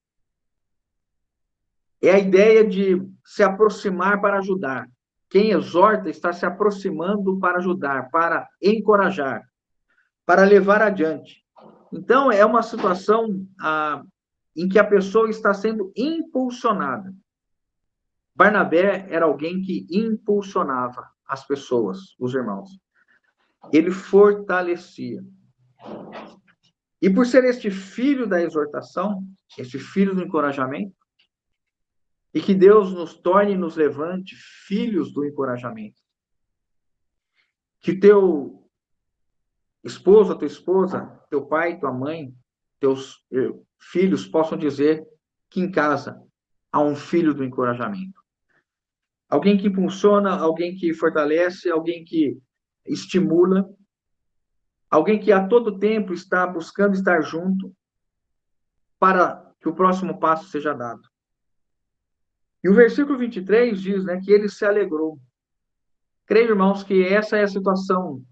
É a ideia de se aproximar para ajudar. Quem exorta está se aproximando para ajudar, para encorajar, para levar adiante. Então, é uma situação em que a pessoa está sendo impulsionada. Barnabé era alguém que impulsionava as pessoas, os irmãos. Ele fortalecia. E por ser este filho da exortação, este filho do encorajamento, e que Deus nos torne e nos levante filhos do encorajamento. Que teu esposo, tua esposa, teu pai, tua mãe, teus filhos possam dizer que em casa há um filho do encorajamento. Alguém que impulsiona, alguém que fortalece, alguém que estimula, alguém que a todo tempo está buscando estar junto para que o próximo passo seja dado. E o versículo 23 diz, né, que ele se alegrou. Creio, irmãos, que essa é a situação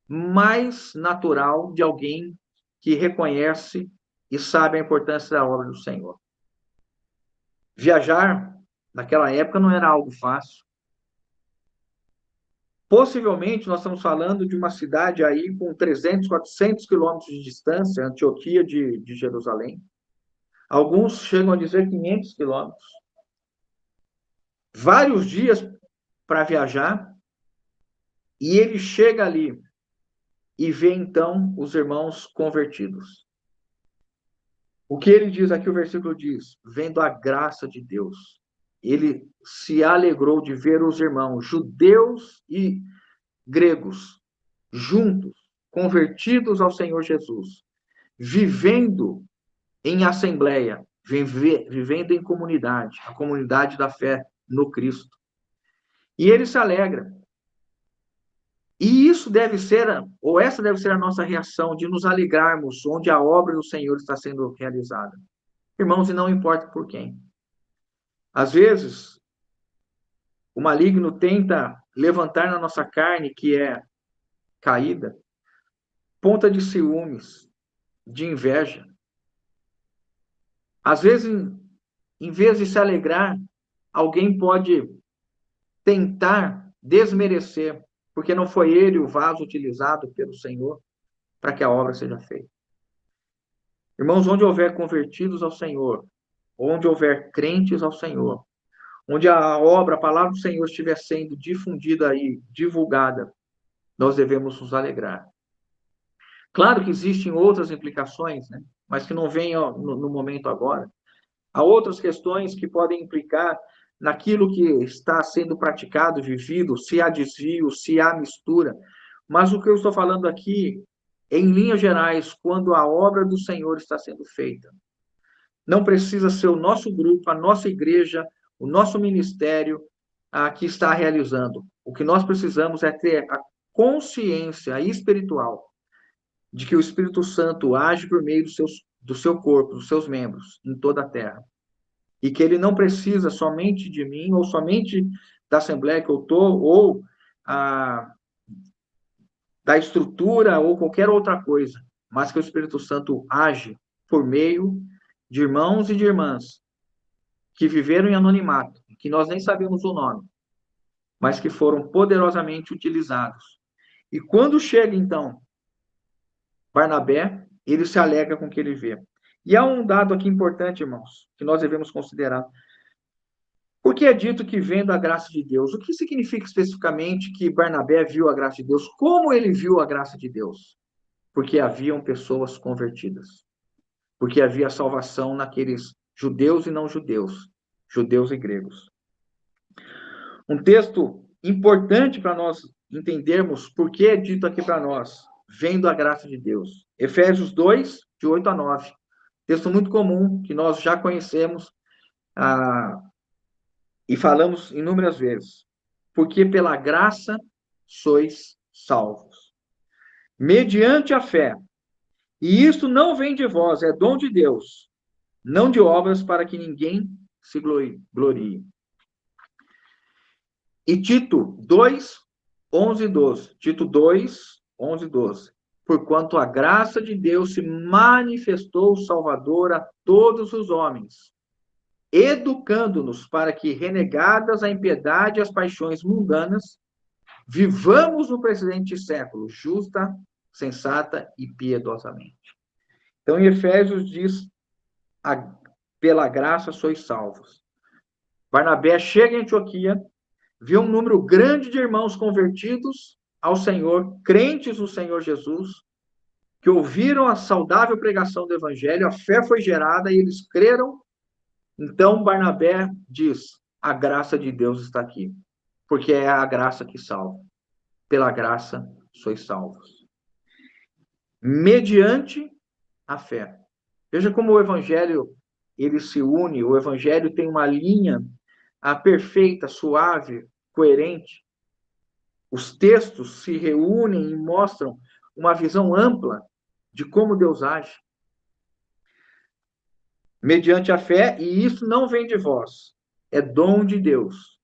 mais natural de alguém que reconhece e sabe a importância da obra do Senhor. Viajar, naquela época, não era algo fácil. Possivelmente, nós estamos falando de uma cidade aí com 300, 400 quilômetros de distância, Antioquia de Jerusalém. Alguns chegam a dizer 500 quilômetros. Vários dias para viajar, e ele chega ali e vê, então, os irmãos convertidos. O que ele diz aqui, o versículo diz, vendo a graça de Deus. Ele se alegrou de ver os irmãos, judeus e gregos, juntos, convertidos ao Senhor Jesus, vivendo em assembleia, vivendo em comunidade, a comunidade da fé no Cristo. E ele se alegra. E isso deve ser, ou essa deve ser a nossa reação, de nos alegrarmos onde a obra do Senhor está sendo realizada. Irmãos, e não importa por quem. Às vezes, o maligno tenta levantar na nossa carne, que é caída, ponta de ciúmes, de inveja. Às vezes, em vez de se alegrar, alguém pode tentar desmerecer, porque não foi ele o vaso utilizado pelo Senhor para que a obra seja feita. Irmãos, onde houver convertidos ao Senhor, onde houver crentes ao Senhor, onde a obra, a palavra do Senhor estiver sendo difundida aí, divulgada, nós devemos nos alegrar. Claro que existem outras implicações, né? Mas que não vêm no momento agora. Há outras questões que podem implicar naquilo que está sendo praticado, vivido, se há desvio, se há mistura. Mas o que eu estou falando aqui, em linhas gerais, quando a obra do Senhor está sendo feita, não precisa ser o nosso grupo, a nossa igreja, o nosso ministério que está realizando. O que nós precisamos é ter a consciência espiritual de que o Espírito Santo age por meio do seu corpo, dos seus membros, em toda a terra. E que ele não precisa somente de mim, ou somente da Assembleia que eu estou, ou da estrutura, ou qualquer outra coisa, mas que o Espírito Santo age por meio de irmãos e de irmãs que viveram em anonimato, que nós nem sabemos o nome, mas que foram poderosamente utilizados. E quando chega, então, Barnabé, ele se alegra com o que ele vê. E há um dado aqui importante, irmãos, que nós devemos considerar. Por que é dito que vendo a graça de Deus? O que significa especificamente que Barnabé viu a graça de Deus? Como ele viu a graça de Deus? Porque haviam pessoas convertidas. Porque havia salvação naqueles judeus e não judeus, judeus e gregos. Um texto importante para nós entendermos por que é dito aqui para nós, vendo a graça de Deus. Efésios 2, de 8 a 9. Texto muito comum, que nós já conhecemos e falamos inúmeras vezes. Porque pela graça sois salvos, mediante a fé. E isto não vem de vós, é dom de Deus, não de obras para que ninguém se glorie. E Tito 2, 11 e 12. Tito 2, 11 e 12. Porquanto a graça de Deus se manifestou salvador a todos os homens, educando-nos para que, renegadas a impiedade e as paixões mundanas, vivamos no presente século, justa, sensata e piedosamente. Então, em Efésios diz, pela graça sois salvos. Barnabé chega em Antioquia, viu um número grande de irmãos convertidos ao Senhor, crentes no Senhor Jesus, que ouviram a saudável pregação do evangelho, a fé foi gerada e eles creram. Então Barnabé diz: a graça de Deus está aqui, porque é a graça que salva. Pela graça sois salvos. Mediante a fé. Veja como o evangelho ele se une, o evangelho tem uma linha perfeita, suave, coerente. Os textos se reúnem e mostram uma visão ampla de como Deus age. Mediante a fé, e isso não vem de vós, é dom de Deus,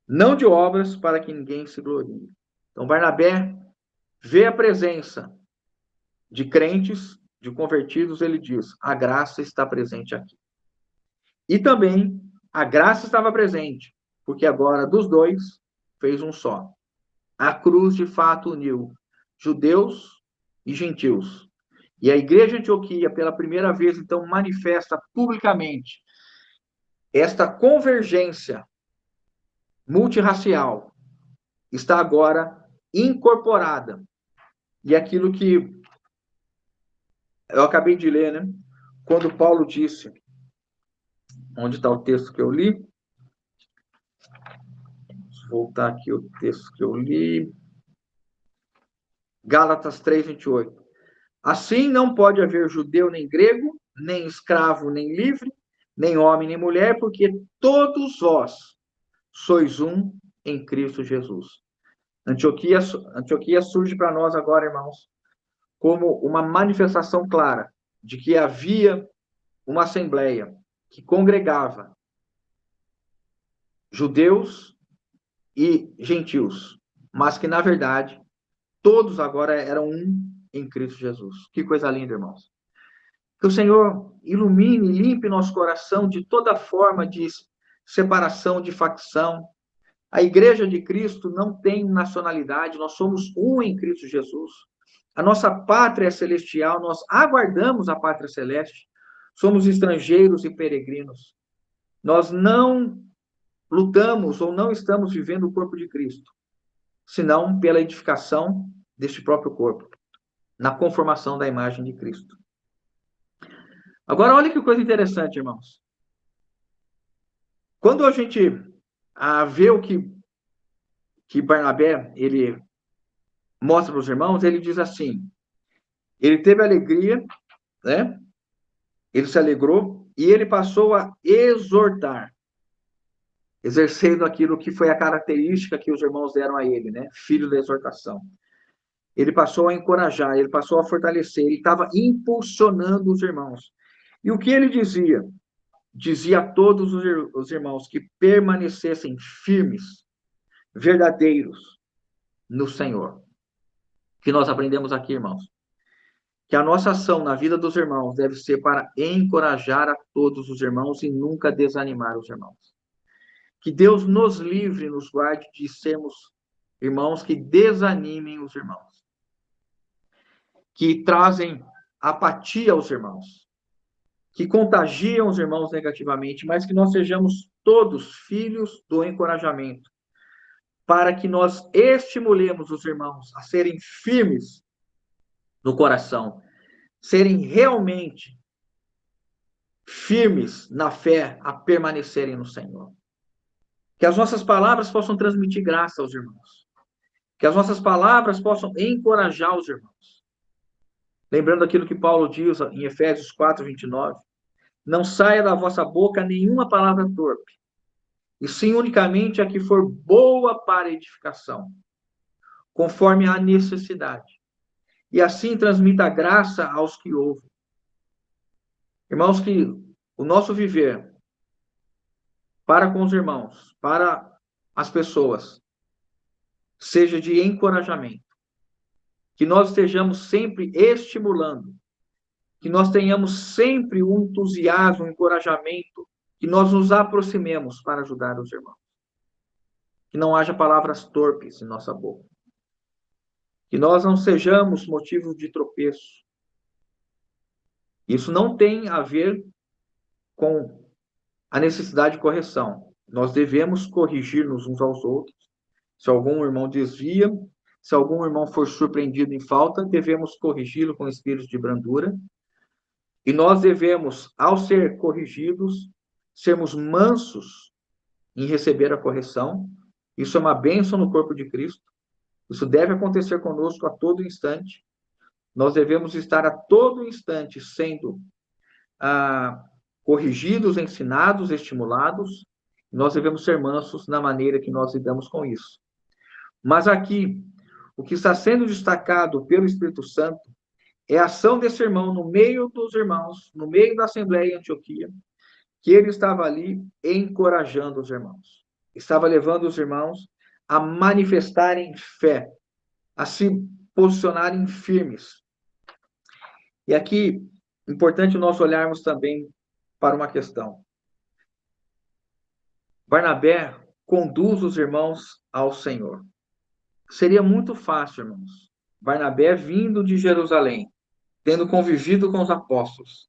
não de obras para que ninguém se glorie. Então, Barnabé vê a presença de crentes, de convertidos, ele diz: a graça está presente aqui. E também a graça estava presente, porque agora dos dois fez um só. A cruz de fato uniu judeus e gentios. E a igreja de Antioquia, pela primeira vez, então, manifesta publicamente esta convergência multirracial, está agora incorporada. E aquilo que eu acabei de ler, né? Quando Paulo disse, onde está o texto que eu li? Vou voltar aqui o texto que eu li. Gálatas 3:28. Assim não pode haver judeu nem grego, nem escravo nem livre, nem homem nem mulher, porque todos vós sois um em Cristo Jesus. Antioquia surge para nós agora, irmãos, como uma manifestação clara de que havia uma assembleia que congregava judeus e gentios, mas que, na verdade, todos agora eram um em Cristo Jesus. Que coisa linda, irmãos. Que o Senhor ilumine e limpe nosso coração de toda forma de separação, de facção. A igreja de Cristo não tem nacionalidade, nós somos um em Cristo Jesus. A nossa pátria é celestial, nós aguardamos a pátria celeste. Somos estrangeiros e peregrinos. Nós não lutamos ou não estamos vivendo o corpo de Cristo, senão pela edificação deste próprio corpo, na conformação da imagem de Cristo. Agora, olha que coisa interessante, irmãos. Quando a gente vê o que Barnabé ele mostra para os irmãos, ele diz assim, ele teve alegria, né? Ele se alegrou e ele passou a exortar, exercendo aquilo que foi a característica que os irmãos deram a ele, né? Filho da exortação. Ele passou a encorajar, ele passou a fortalecer, ele estava impulsionando os irmãos. E o que ele dizia? Dizia a todos os irmãos que permanecessem firmes, verdadeiros no Senhor. Que nós aprendemos aqui, irmãos, que a nossa ação na vida dos irmãos deve ser para encorajar a todos os irmãos e nunca desanimar os irmãos. Que Deus nos livre, nos guarde de sermos irmãos que desanimem os irmãos, que trazem apatia aos irmãos, que contagiam os irmãos negativamente, mas que nós sejamos todos filhos do encorajamento, para que nós estimulemos os irmãos a serem firmes no coração, serem realmente firmes na fé, a permanecerem no Senhor. Que as nossas palavras possam transmitir graça aos irmãos. Que as nossas palavras possam encorajar os irmãos. Lembrando aquilo que Paulo diz em Efésios 4:29, não saia da vossa boca nenhuma palavra torpe, e sim unicamente a que for boa para edificação, conforme a necessidade. E assim transmita graça aos que ouvem. Irmãos, que o nosso viver para com os irmãos, para as pessoas, seja de encorajamento. Que nós estejamos sempre estimulando, que nós tenhamos sempre um entusiasmo, um encorajamento, que nós nos aproximemos para ajudar os irmãos. Que não haja palavras torpes em nossa boca. Que nós não sejamos motivo de tropeço. Isso não tem a ver com a necessidade de correção. Nós devemos corrigir-nos uns aos outros. Se algum irmão desvia, Se algum irmão for surpreendido em falta, devemos corrigi-lo com espírito de brandura. E nós devemos, ao ser corrigidos, sermos mansos em receber a correção. Isso é uma bênção no corpo de Cristo. Isso deve acontecer conosco a todo instante. Nós devemos estar a todo instante sendo corrigidos, ensinados, estimulados. Nós devemos ser mansos na maneira que nós lidamos com isso. Mas aqui, o que está sendo destacado pelo Espírito Santo é a ação desse irmão no meio dos irmãos, no meio da Assembleia em Antioquia, que ele estava ali encorajando os irmãos. Estava levando os irmãos a manifestarem fé, a se posicionarem firmes. E aqui, importante nós olharmos também para uma questão. Barnabé conduz os irmãos ao Senhor. Seria muito fácil, irmãos, Barnabé vindo de Jerusalém, tendo convivido com os apóstolos,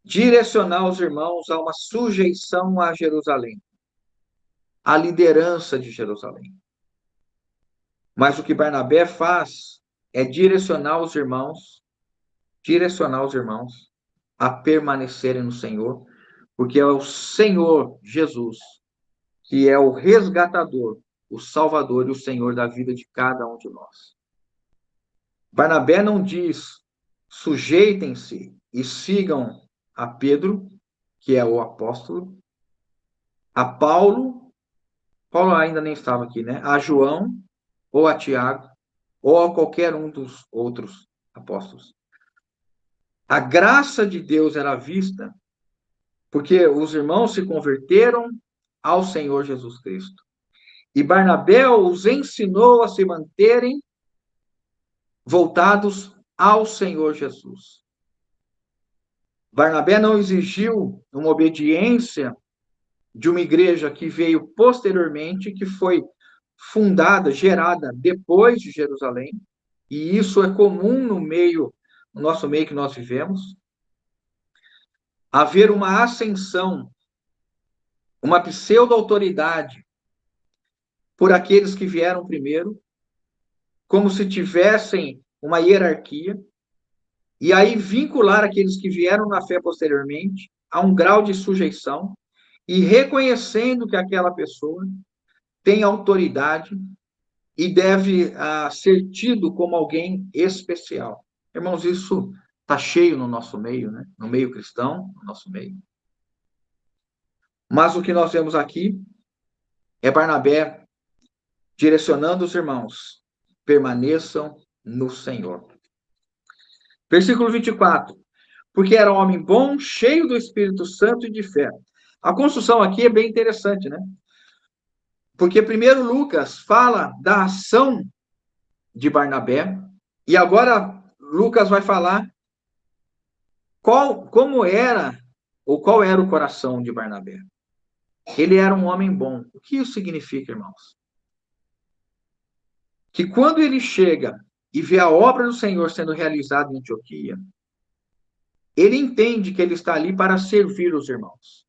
direcionar os irmãos a uma sujeição a Jerusalém, à liderança de Jerusalém. Mas o que Barnabé faz é direcionar os irmãos a permanecerem no Senhor, porque é o Senhor Jesus que é o resgatador, o Salvador e o Senhor da vida de cada um de nós. Barnabé não diz sujeitem-se e sigam a Pedro, que é o apóstolo, a Paulo ainda nem estava aqui, né? A João, ou a Tiago, ou a qualquer um dos outros apóstolos. A graça de Deus era vista porque os irmãos se converteram ao Senhor Jesus Cristo. E Barnabé os ensinou a se manterem voltados ao Senhor Jesus. Barnabé não exigiu uma obediência de uma igreja que veio posteriormente, que foi fundada, gerada depois de Jerusalém, e isso é comum no nosso meio que nós vivemos. Haver uma ascensão, uma pseudo-autoridade por aqueles que vieram primeiro, como se tivessem uma hierarquia, e aí vincular aqueles que vieram na fé posteriormente a um grau de sujeição, e reconhecendo que aquela pessoa tem autoridade e deve ser tido como alguém especial. Irmãos, isso está cheio no nosso meio, né? No meio cristão, no nosso meio. Mas o que nós vemos aqui é Barnabé direcionando os irmãos, permaneçam no Senhor. Versículo 24. Porque era um homem bom, cheio do Espírito Santo e de fé. A construção aqui é bem interessante, né? Porque primeiro Lucas fala da ação de Barnabé, e agora Lucas vai falar como era, ou qual era o coração de Barnabé. Ele era um homem bom. O que isso significa, irmãos? Que quando ele chega e vê a obra do Senhor sendo realizada em Antioquia, ele entende que ele está ali para servir os irmãos.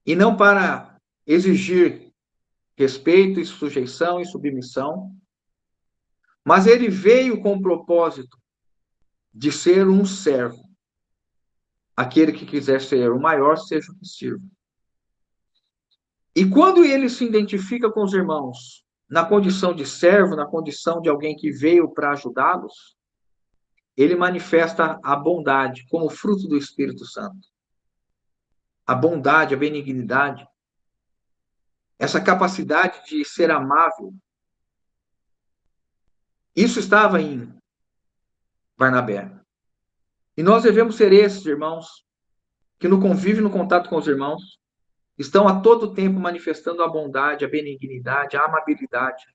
E não para exigir respeito e sujeição e submissão. Mas ele veio com o propósito de ser um servo. Aquele que quiser ser o maior, seja o que sirva. E quando ele se identifica com os irmãos, na condição de servo, na condição de alguém que veio para ajudá-los, ele manifesta a bondade como fruto do Espírito Santo. A bondade, a benignidade, essa capacidade de ser amável. Isso estava em Barnabé. E nós devemos ser esses, irmãos, que no convívio, no contato com os irmãos, estão a todo tempo manifestando a bondade, a benignidade, a amabilidade.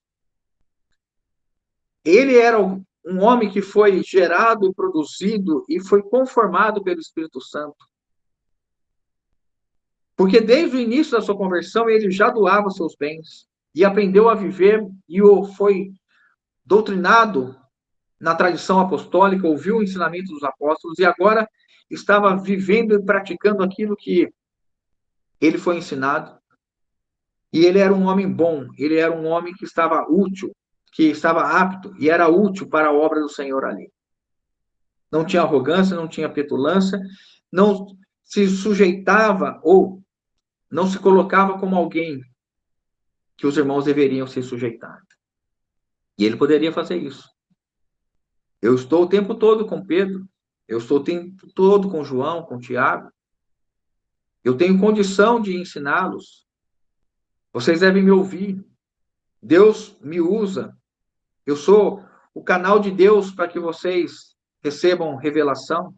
Ele era um homem que foi gerado, produzido e foi conformado pelo Espírito Santo. Porque desde o início da sua conversão, ele já doava seus bens e aprendeu a viver e foi doutrinado na tradição apostólica, ouviu o ensinamento dos apóstolos e agora estava vivendo e praticando aquilo que ele foi ensinado. E ele era um homem bom, ele era um homem que estava útil, que estava apto e era útil para a obra do Senhor ali. Não tinha arrogância, não tinha petulância, não se sujeitava ou não se colocava como alguém que os irmãos deveriam se sujeitar. E ele poderia fazer isso. Eu estou o tempo todo com Pedro, eu estou o tempo todo com João, com Tiago. Eu tenho condição de ensiná-los. Vocês devem me ouvir. Deus me usa. Eu sou o canal de Deus para que vocês recebam revelação.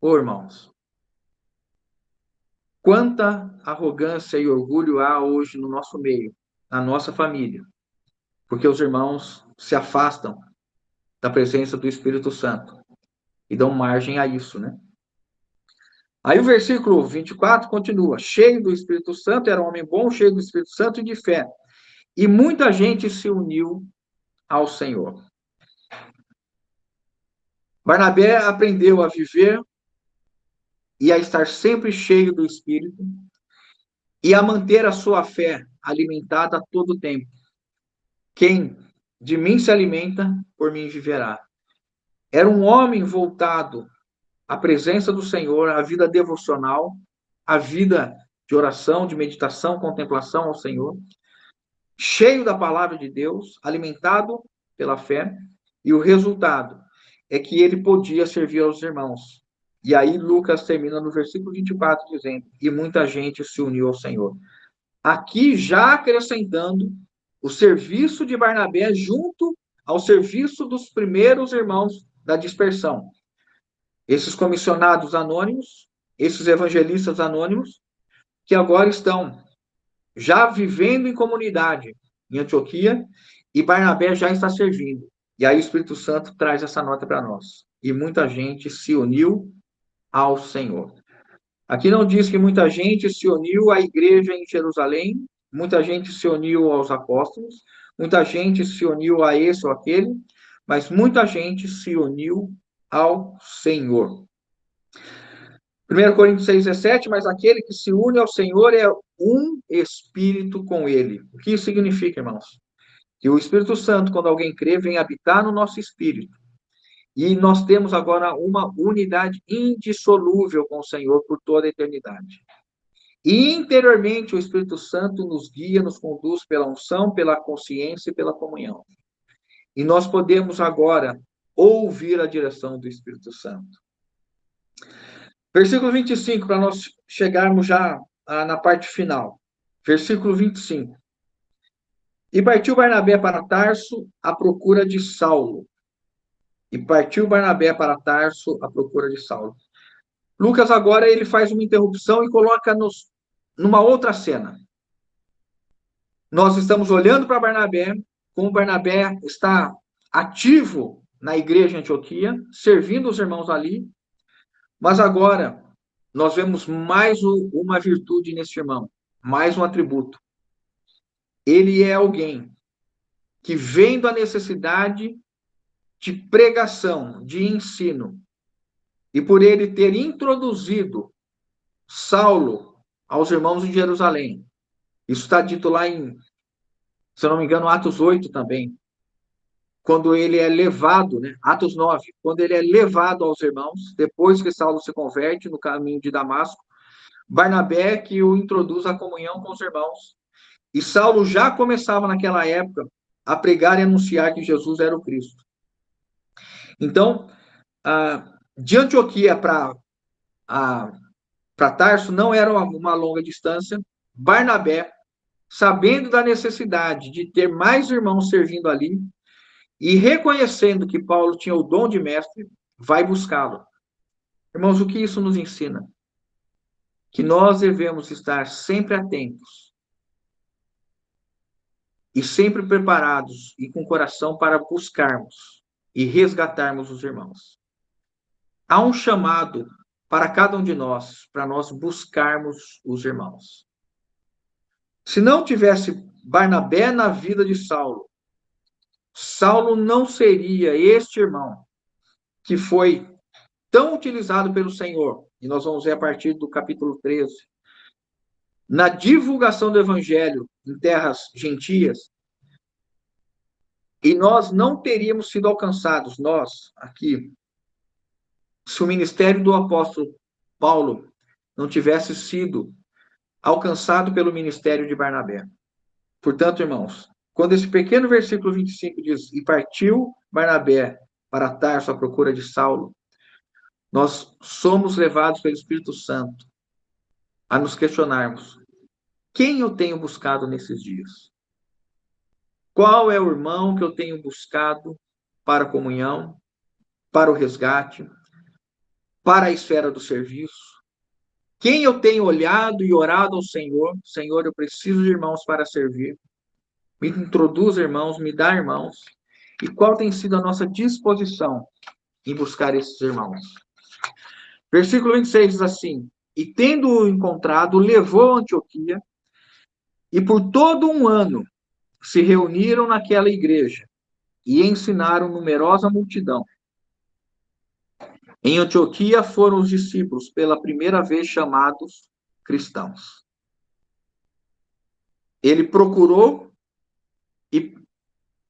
Ô, irmãos, quanta arrogância e orgulho há hoje no nosso meio, na nossa família, porque os irmãos se afastam da presença do Espírito Santo e dão margem a isso, né? Aí o versículo 24 continua: cheio do Espírito Santo, era um homem bom, cheio do Espírito Santo e de fé. E muita gente se uniu ao Senhor. Barnabé aprendeu a viver e a estar sempre cheio do Espírito e a manter a sua fé alimentada a todo tempo. Quem de mim se alimenta, por mim viverá. Era um homem voltado à presença do Senhor, à vida devocional, à vida de oração, de meditação, contemplação ao Senhor, cheio da palavra de Deus, alimentado pela fé, e o resultado é que ele podia servir aos irmãos. E aí Lucas termina no versículo 24 dizendo: e muita gente se uniu ao Senhor. Aqui já acrescentando o serviço de Barnabé junto ao serviço dos primeiros irmãos da dispersão. Esses comissionados anônimos, esses evangelistas anônimos, que agora estão já vivendo em comunidade em Antioquia, e Barnabé já está servindo. E aí o Espírito Santo traz essa nota para nós. E muita gente se uniu ao Senhor. Aqui não diz que muita gente se uniu à igreja em Jerusalém, muita gente se uniu aos apóstolos, muita gente se uniu a esse ou aquele, mas muita gente se uniu ao Senhor. 1 Coríntios 6,17, mas aquele que se une ao Senhor é um espírito com ele. O que isso significa, irmãos? Que o Espírito Santo, quando alguém crê, vem habitar no nosso espírito. E nós temos agora uma unidade indissolúvel com o Senhor por toda a eternidade. E interiormente o Espírito Santo nos guia, nos conduz pela unção, pela consciência e pela comunhão. E nós podemos agora ouvir a direção do Espírito Santo. Versículo 25, para nós chegarmos já na parte final. Versículo 25. E partiu Barnabé para Tarso à procura de Saulo. E partiu Barnabé para Tarso à procura de Saulo. Lucas agora ele faz uma interrupção e coloca-nos numa outra cena. Nós estamos olhando para Barnabé, como Barnabé está ativo na igreja em Antioquia, servindo os irmãos ali, mas agora nós vemos mais uma virtude nesse irmão, mais um atributo. Ele é alguém que, vendo a necessidade de pregação, de ensino, e por ele ter introduzido Saulo aos irmãos de Jerusalém, isso está dito lá em, se eu não me engano, Atos 8 também, quando ele é levado, né? Atos 9, quando ele é levado aos irmãos, depois que Saulo se converte no caminho de Damasco, Barnabé que o introduz à comunhão com os irmãos. E Saulo já começava naquela época a pregar e anunciar que Jesus era o Cristo. Então, de Antioquia para Tarso não era uma longa distância. Barnabé, sabendo da necessidade de ter mais irmãos servindo ali, e reconhecendo que Paulo tinha o dom de mestre, vai buscá-lo. Irmãos, o que isso nos ensina? Que nós devemos estar sempre atentos e sempre preparados e com coração para buscarmos e resgatarmos os irmãos. Há um chamado para cada um de nós, para nós buscarmos os irmãos. Se não tivesse Barnabé na vida de Saulo, Saulo não seria este irmão que foi tão utilizado pelo Senhor, e nós vamos ver a partir do capítulo 13, na divulgação do evangelho em terras gentias, E nós não teríamos sido alcançados, nós, aqui, se o ministério do apóstolo Paulo não tivesse sido alcançado pelo ministério de Barnabé. Portanto, irmãos, quando esse pequeno versículo 25 diz, e partiu Barnabé para Tarso à procura de Saulo, nós somos levados pelo Espírito Santo a nos questionarmos, quem eu tenho buscado nesses dias? Qual é o irmão que eu tenho buscado para a comunhão, para o resgate, para a esfera do serviço? Quem eu tenho olhado e orado ao Senhor? Senhor, eu preciso de irmãos para servir. Me introduz irmãos, me dá irmãos. E qual tem sido a nossa disposição em buscar esses irmãos? Versículo 26 diz assim, e tendo-o encontrado, levou a Antioquia, e por todo um ano se reuniram naquela igreja e ensinaram numerosa multidão. Em Antioquia foram os discípulos pela primeira vez chamados cristãos. Ele procurou e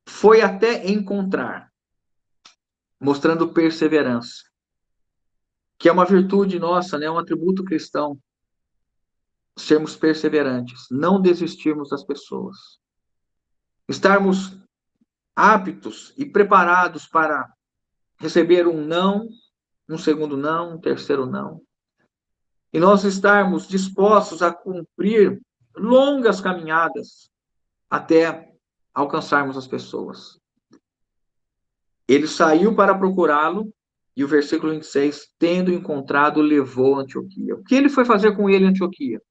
foi até encontrar, mostrando perseverança, que é uma virtude nossa, né? Um atributo cristão, sermos perseverantes, não desistirmos das pessoas, estarmos aptos e preparados para receber um não, um segundo não, um terceiro não, e nós estarmos dispostos a cumprir longas caminhadas até alcançarmos as pessoas. Ele saiu para procurá-lo, e o versículo 26, tendo encontrado, levou a Antioquia. O que ele foi fazer com ele em Antioquia?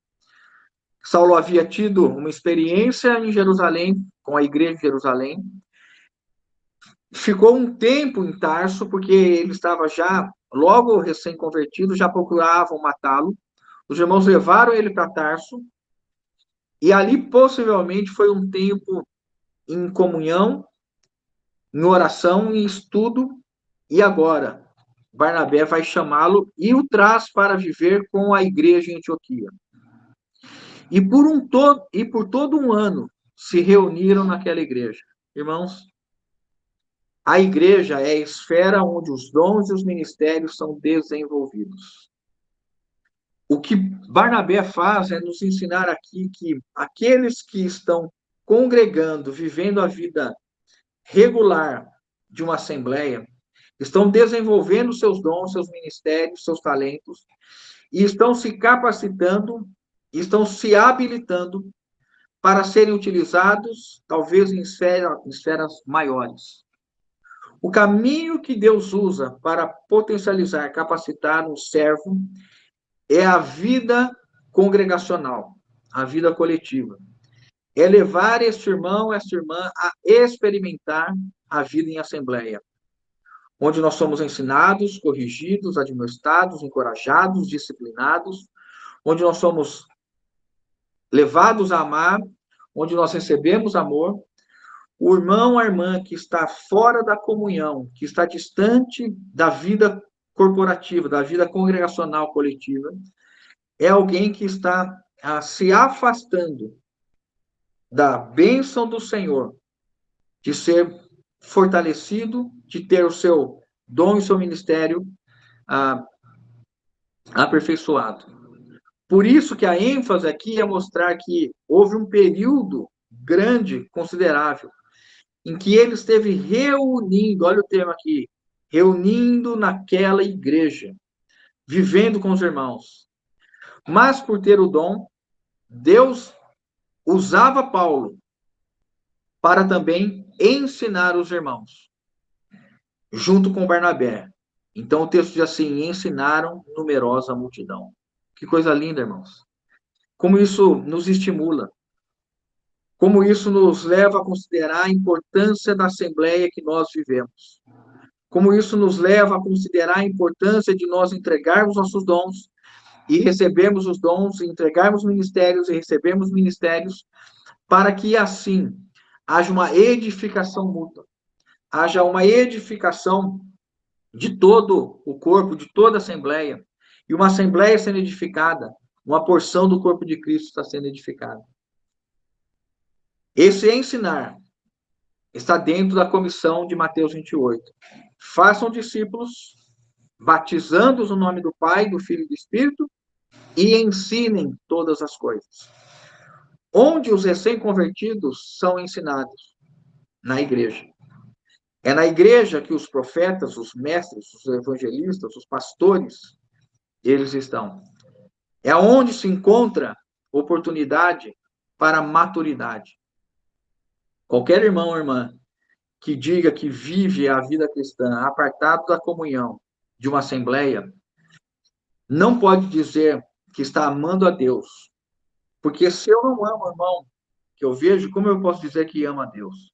Saulo havia tido uma experiência em Jerusalém, com a igreja de Jerusalém, ficou um tempo em Tarso, porque ele estava já, logo recém-convertido, já procuravam matá-lo. Os irmãos levaram ele para Tarso, e ali possivelmente foi um tempo em comunhão, em oração, em estudo, e agora Barnabé vai chamá-lo e o traz para viver com a igreja em Antioquia. E por todo um ano se reuniram naquela igreja. Irmãos, a igreja é a esfera onde os dons e os ministérios são desenvolvidos. O que Barnabé faz é nos ensinar aqui que aqueles que estão congregando, vivendo a vida regular de uma assembleia, estão desenvolvendo seus dons, seus ministérios, seus talentos, e estão se capacitando, estão se habilitando para serem utilizados, talvez em esferas maiores. O caminho que Deus usa para potencializar, capacitar um servo é a vida congregacional, a vida coletiva. É levar este irmão, esta irmã a experimentar a vida em assembleia, onde nós somos ensinados, corrigidos, admoestados, encorajados, disciplinados, onde nós somos levados a amar, onde nós recebemos amor. O irmão, a irmã que está fora da comunhão, que está distante da vida corporativa, da vida congregacional coletiva, é alguém que está se afastando da bênção do Senhor, de ser fortalecido, de ter o seu dom e seu ministério aperfeiçoado. Por isso que a ênfase aqui é mostrar que houve um período grande, considerável, em que ele esteve reunindo, olha o termo aqui, reunindo naquela igreja, vivendo com os irmãos. Mas por ter o dom, Deus usava Paulo para também ensinar os irmãos, junto com Barnabé. Então o texto diz assim, ensinaram numerosa multidão. Que coisa linda, irmãos. Como isso nos estimula. Como isso nos leva a considerar a importância da assembleia que nós vivemos. Como isso nos leva a considerar a importância de nós entregarmos nossos dons e recebermos os dons, e entregarmos ministérios e recebermos ministérios, para que assim haja uma edificação mútua, haja uma edificação de todo o corpo, de toda a assembleia, e uma assembleia sendo edificada, uma porção do corpo de Cristo está sendo edificada. Esse ensinar, está dentro da comissão de Mateus 28. Façam discípulos, batizando-os no nome do Pai, do Filho e do Espírito, e ensinem todas as coisas. Onde os recém-convertidos são ensinados? Na igreja. É na igreja que os profetas, os mestres, os evangelistas, os pastores, eles estão. É onde se encontra oportunidade para maturidade. Qualquer irmão ou irmã que diga que vive a vida cristã apartado da comunhão de uma assembleia, não pode dizer que está amando a Deus. Porque se eu não amo o irmão que eu vejo, como eu posso dizer que amo a Deus?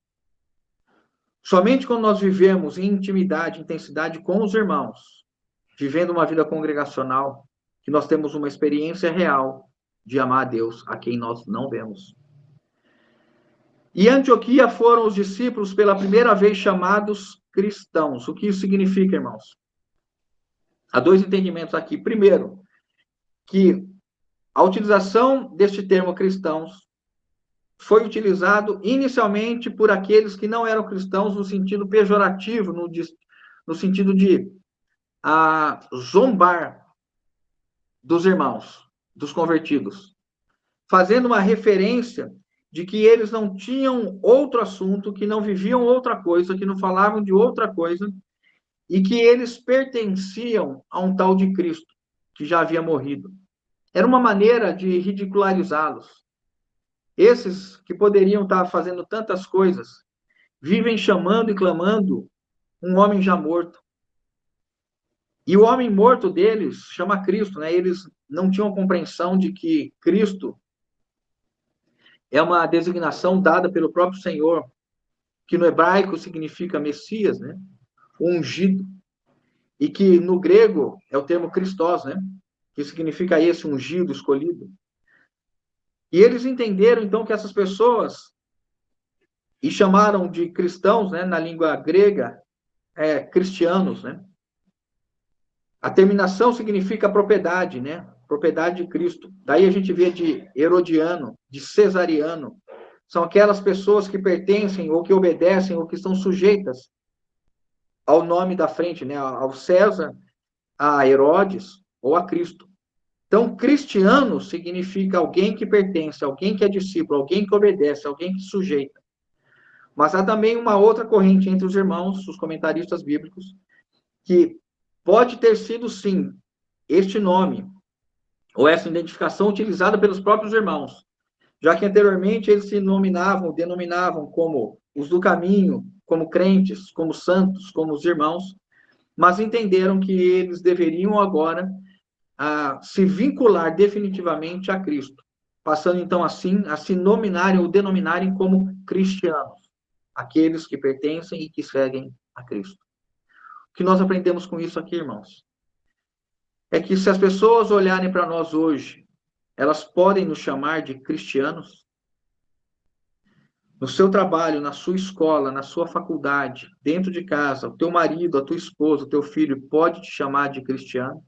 Somente quando nós vivemos em intimidade, intensidade com os irmãos, vivendo uma vida congregacional, que nós temos uma experiência real de amar a Deus, a quem nós não vemos. E em Antioquia foram os discípulos pela primeira vez chamados cristãos. O que isso significa, irmãos? Há dois entendimentos aqui. Primeiro, que a utilização deste termo cristãos foi utilizado inicialmente por aqueles que não eram cristãos no sentido pejorativo, no sentido de zombar dos irmãos, dos convertidos, fazendo uma referência de que eles não tinham outro assunto, que não viviam outra coisa, que não falavam de outra coisa, e que eles pertenciam a um tal de Cristo, que já havia morrido. Era uma maneira de ridicularizá-los. Esses que poderiam estar fazendo tantas coisas, vivem chamando e clamando um homem já morto. E o homem morto deles chama Cristo, né? Eles não tinham compreensão de que Cristo é uma designação dada pelo próprio Senhor, que no hebraico significa Messias, né? Ungido. E que no grego é o termo Christos, né? Que significa esse ungido, escolhido. E eles entenderam, então, que essas pessoas, e chamaram de cristãos, né? Na língua grega, cristianos, né? A terminação significa propriedade, né? Propriedade de Cristo. Daí a gente vê de herodiano, de cesariano. São aquelas pessoas que pertencem ou que obedecem ou que estão sujeitas ao nome da frente, né? Ao César, a Herodes ou a Cristo. Então, cristiano significa alguém que pertence, alguém que é discípulo, alguém que obedece, alguém que sujeita. Mas há também uma outra corrente entre os irmãos, os comentaristas bíblicos, que pode ter sido, sim, este nome, ou essa identificação utilizada pelos próprios irmãos, já que anteriormente eles se denominavam como os do caminho, como crentes, como santos, como os irmãos, mas entenderam que eles deveriam agora se vincular definitivamente a Cristo, passando então assim a se nominarem ou denominarem como cristianos, aqueles que pertencem e que seguem a Cristo. O que nós aprendemos com isso aqui, irmãos? É que se as pessoas olharem para nós hoje, elas podem nos chamar de cristianos? No seu trabalho, na sua escola, na sua faculdade, dentro de casa, o teu marido, a tua esposa, o teu filho pode te chamar de cristiano?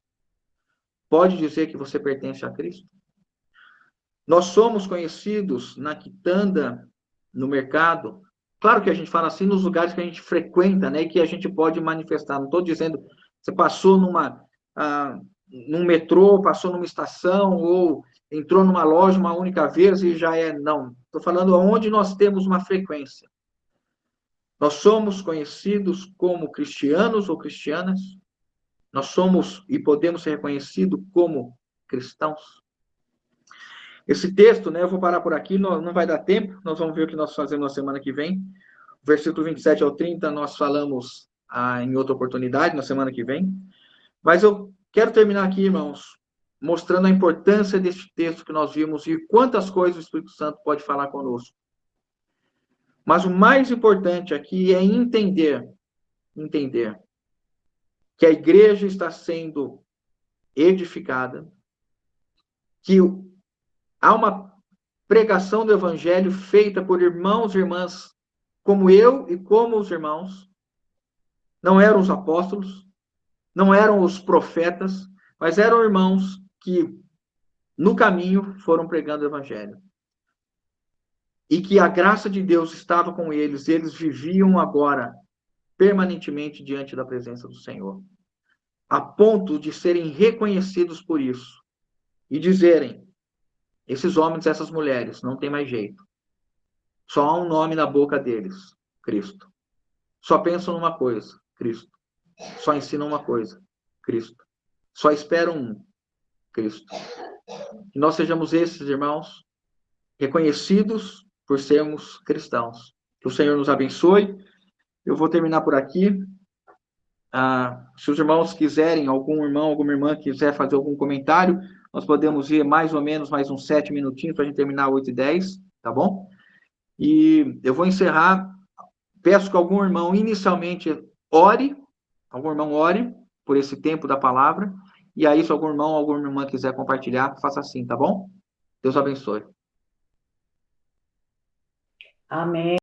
Pode dizer que você pertence a Cristo? Nós somos conhecidos na quitanda, no mercado. Claro que a gente fala assim nos lugares que a gente frequenta, né? E que a gente pode manifestar. Não estou dizendo você passou num metrô, passou numa estação ou entrou numa loja uma única vez e já é. Não. Estou falando onde nós temos uma frequência. Nós somos conhecidos como cristianos ou cristianas. Nós somos e podemos ser reconhecidos como cristãos. Esse texto, né, eu vou parar por aqui, não vai dar tempo, nós vamos ver o que nós fazemos na semana que vem. Versículo 27 ao 30, nós falamos em outra oportunidade, na semana que vem. Mas eu quero terminar aqui, irmãos, mostrando a importância desse texto que nós vimos e quantas coisas o Espírito Santo pode falar conosco. Mas o mais importante aqui é entender que a igreja está sendo edificada, que há uma pregação do evangelho feita por irmãos e irmãs como eu e como os irmãos. Não eram os apóstolos, não eram os profetas, mas eram irmãos que no caminho foram pregando o evangelho. e que a graça de Deus estava com eles, e eles viviam agora permanentemente diante da presença do Senhor, a ponto de serem reconhecidos por isso e dizerem: esses homens, essas mulheres, não tem mais jeito. Só há um nome na boca deles: Cristo. Só pensam numa coisa: Cristo. Só ensinam uma coisa: Cristo. Só esperam um: Cristo. Que nós sejamos esses, irmãos, reconhecidos por sermos cristãos. Que o Senhor nos abençoe. Eu vou terminar por aqui. Se os irmãos quiserem, algum irmão, alguma irmã quiser fazer algum comentário, nós podemos ir mais ou menos mais uns 7 minutinhos para a gente terminar 8h10, tá bom? E eu vou encerrar. Peço que algum irmão inicialmente ore, algum irmão ore por esse tempo da palavra, e aí se algum irmão ou alguma irmã quiser compartilhar, faça assim, tá bom? Deus abençoe. Amém.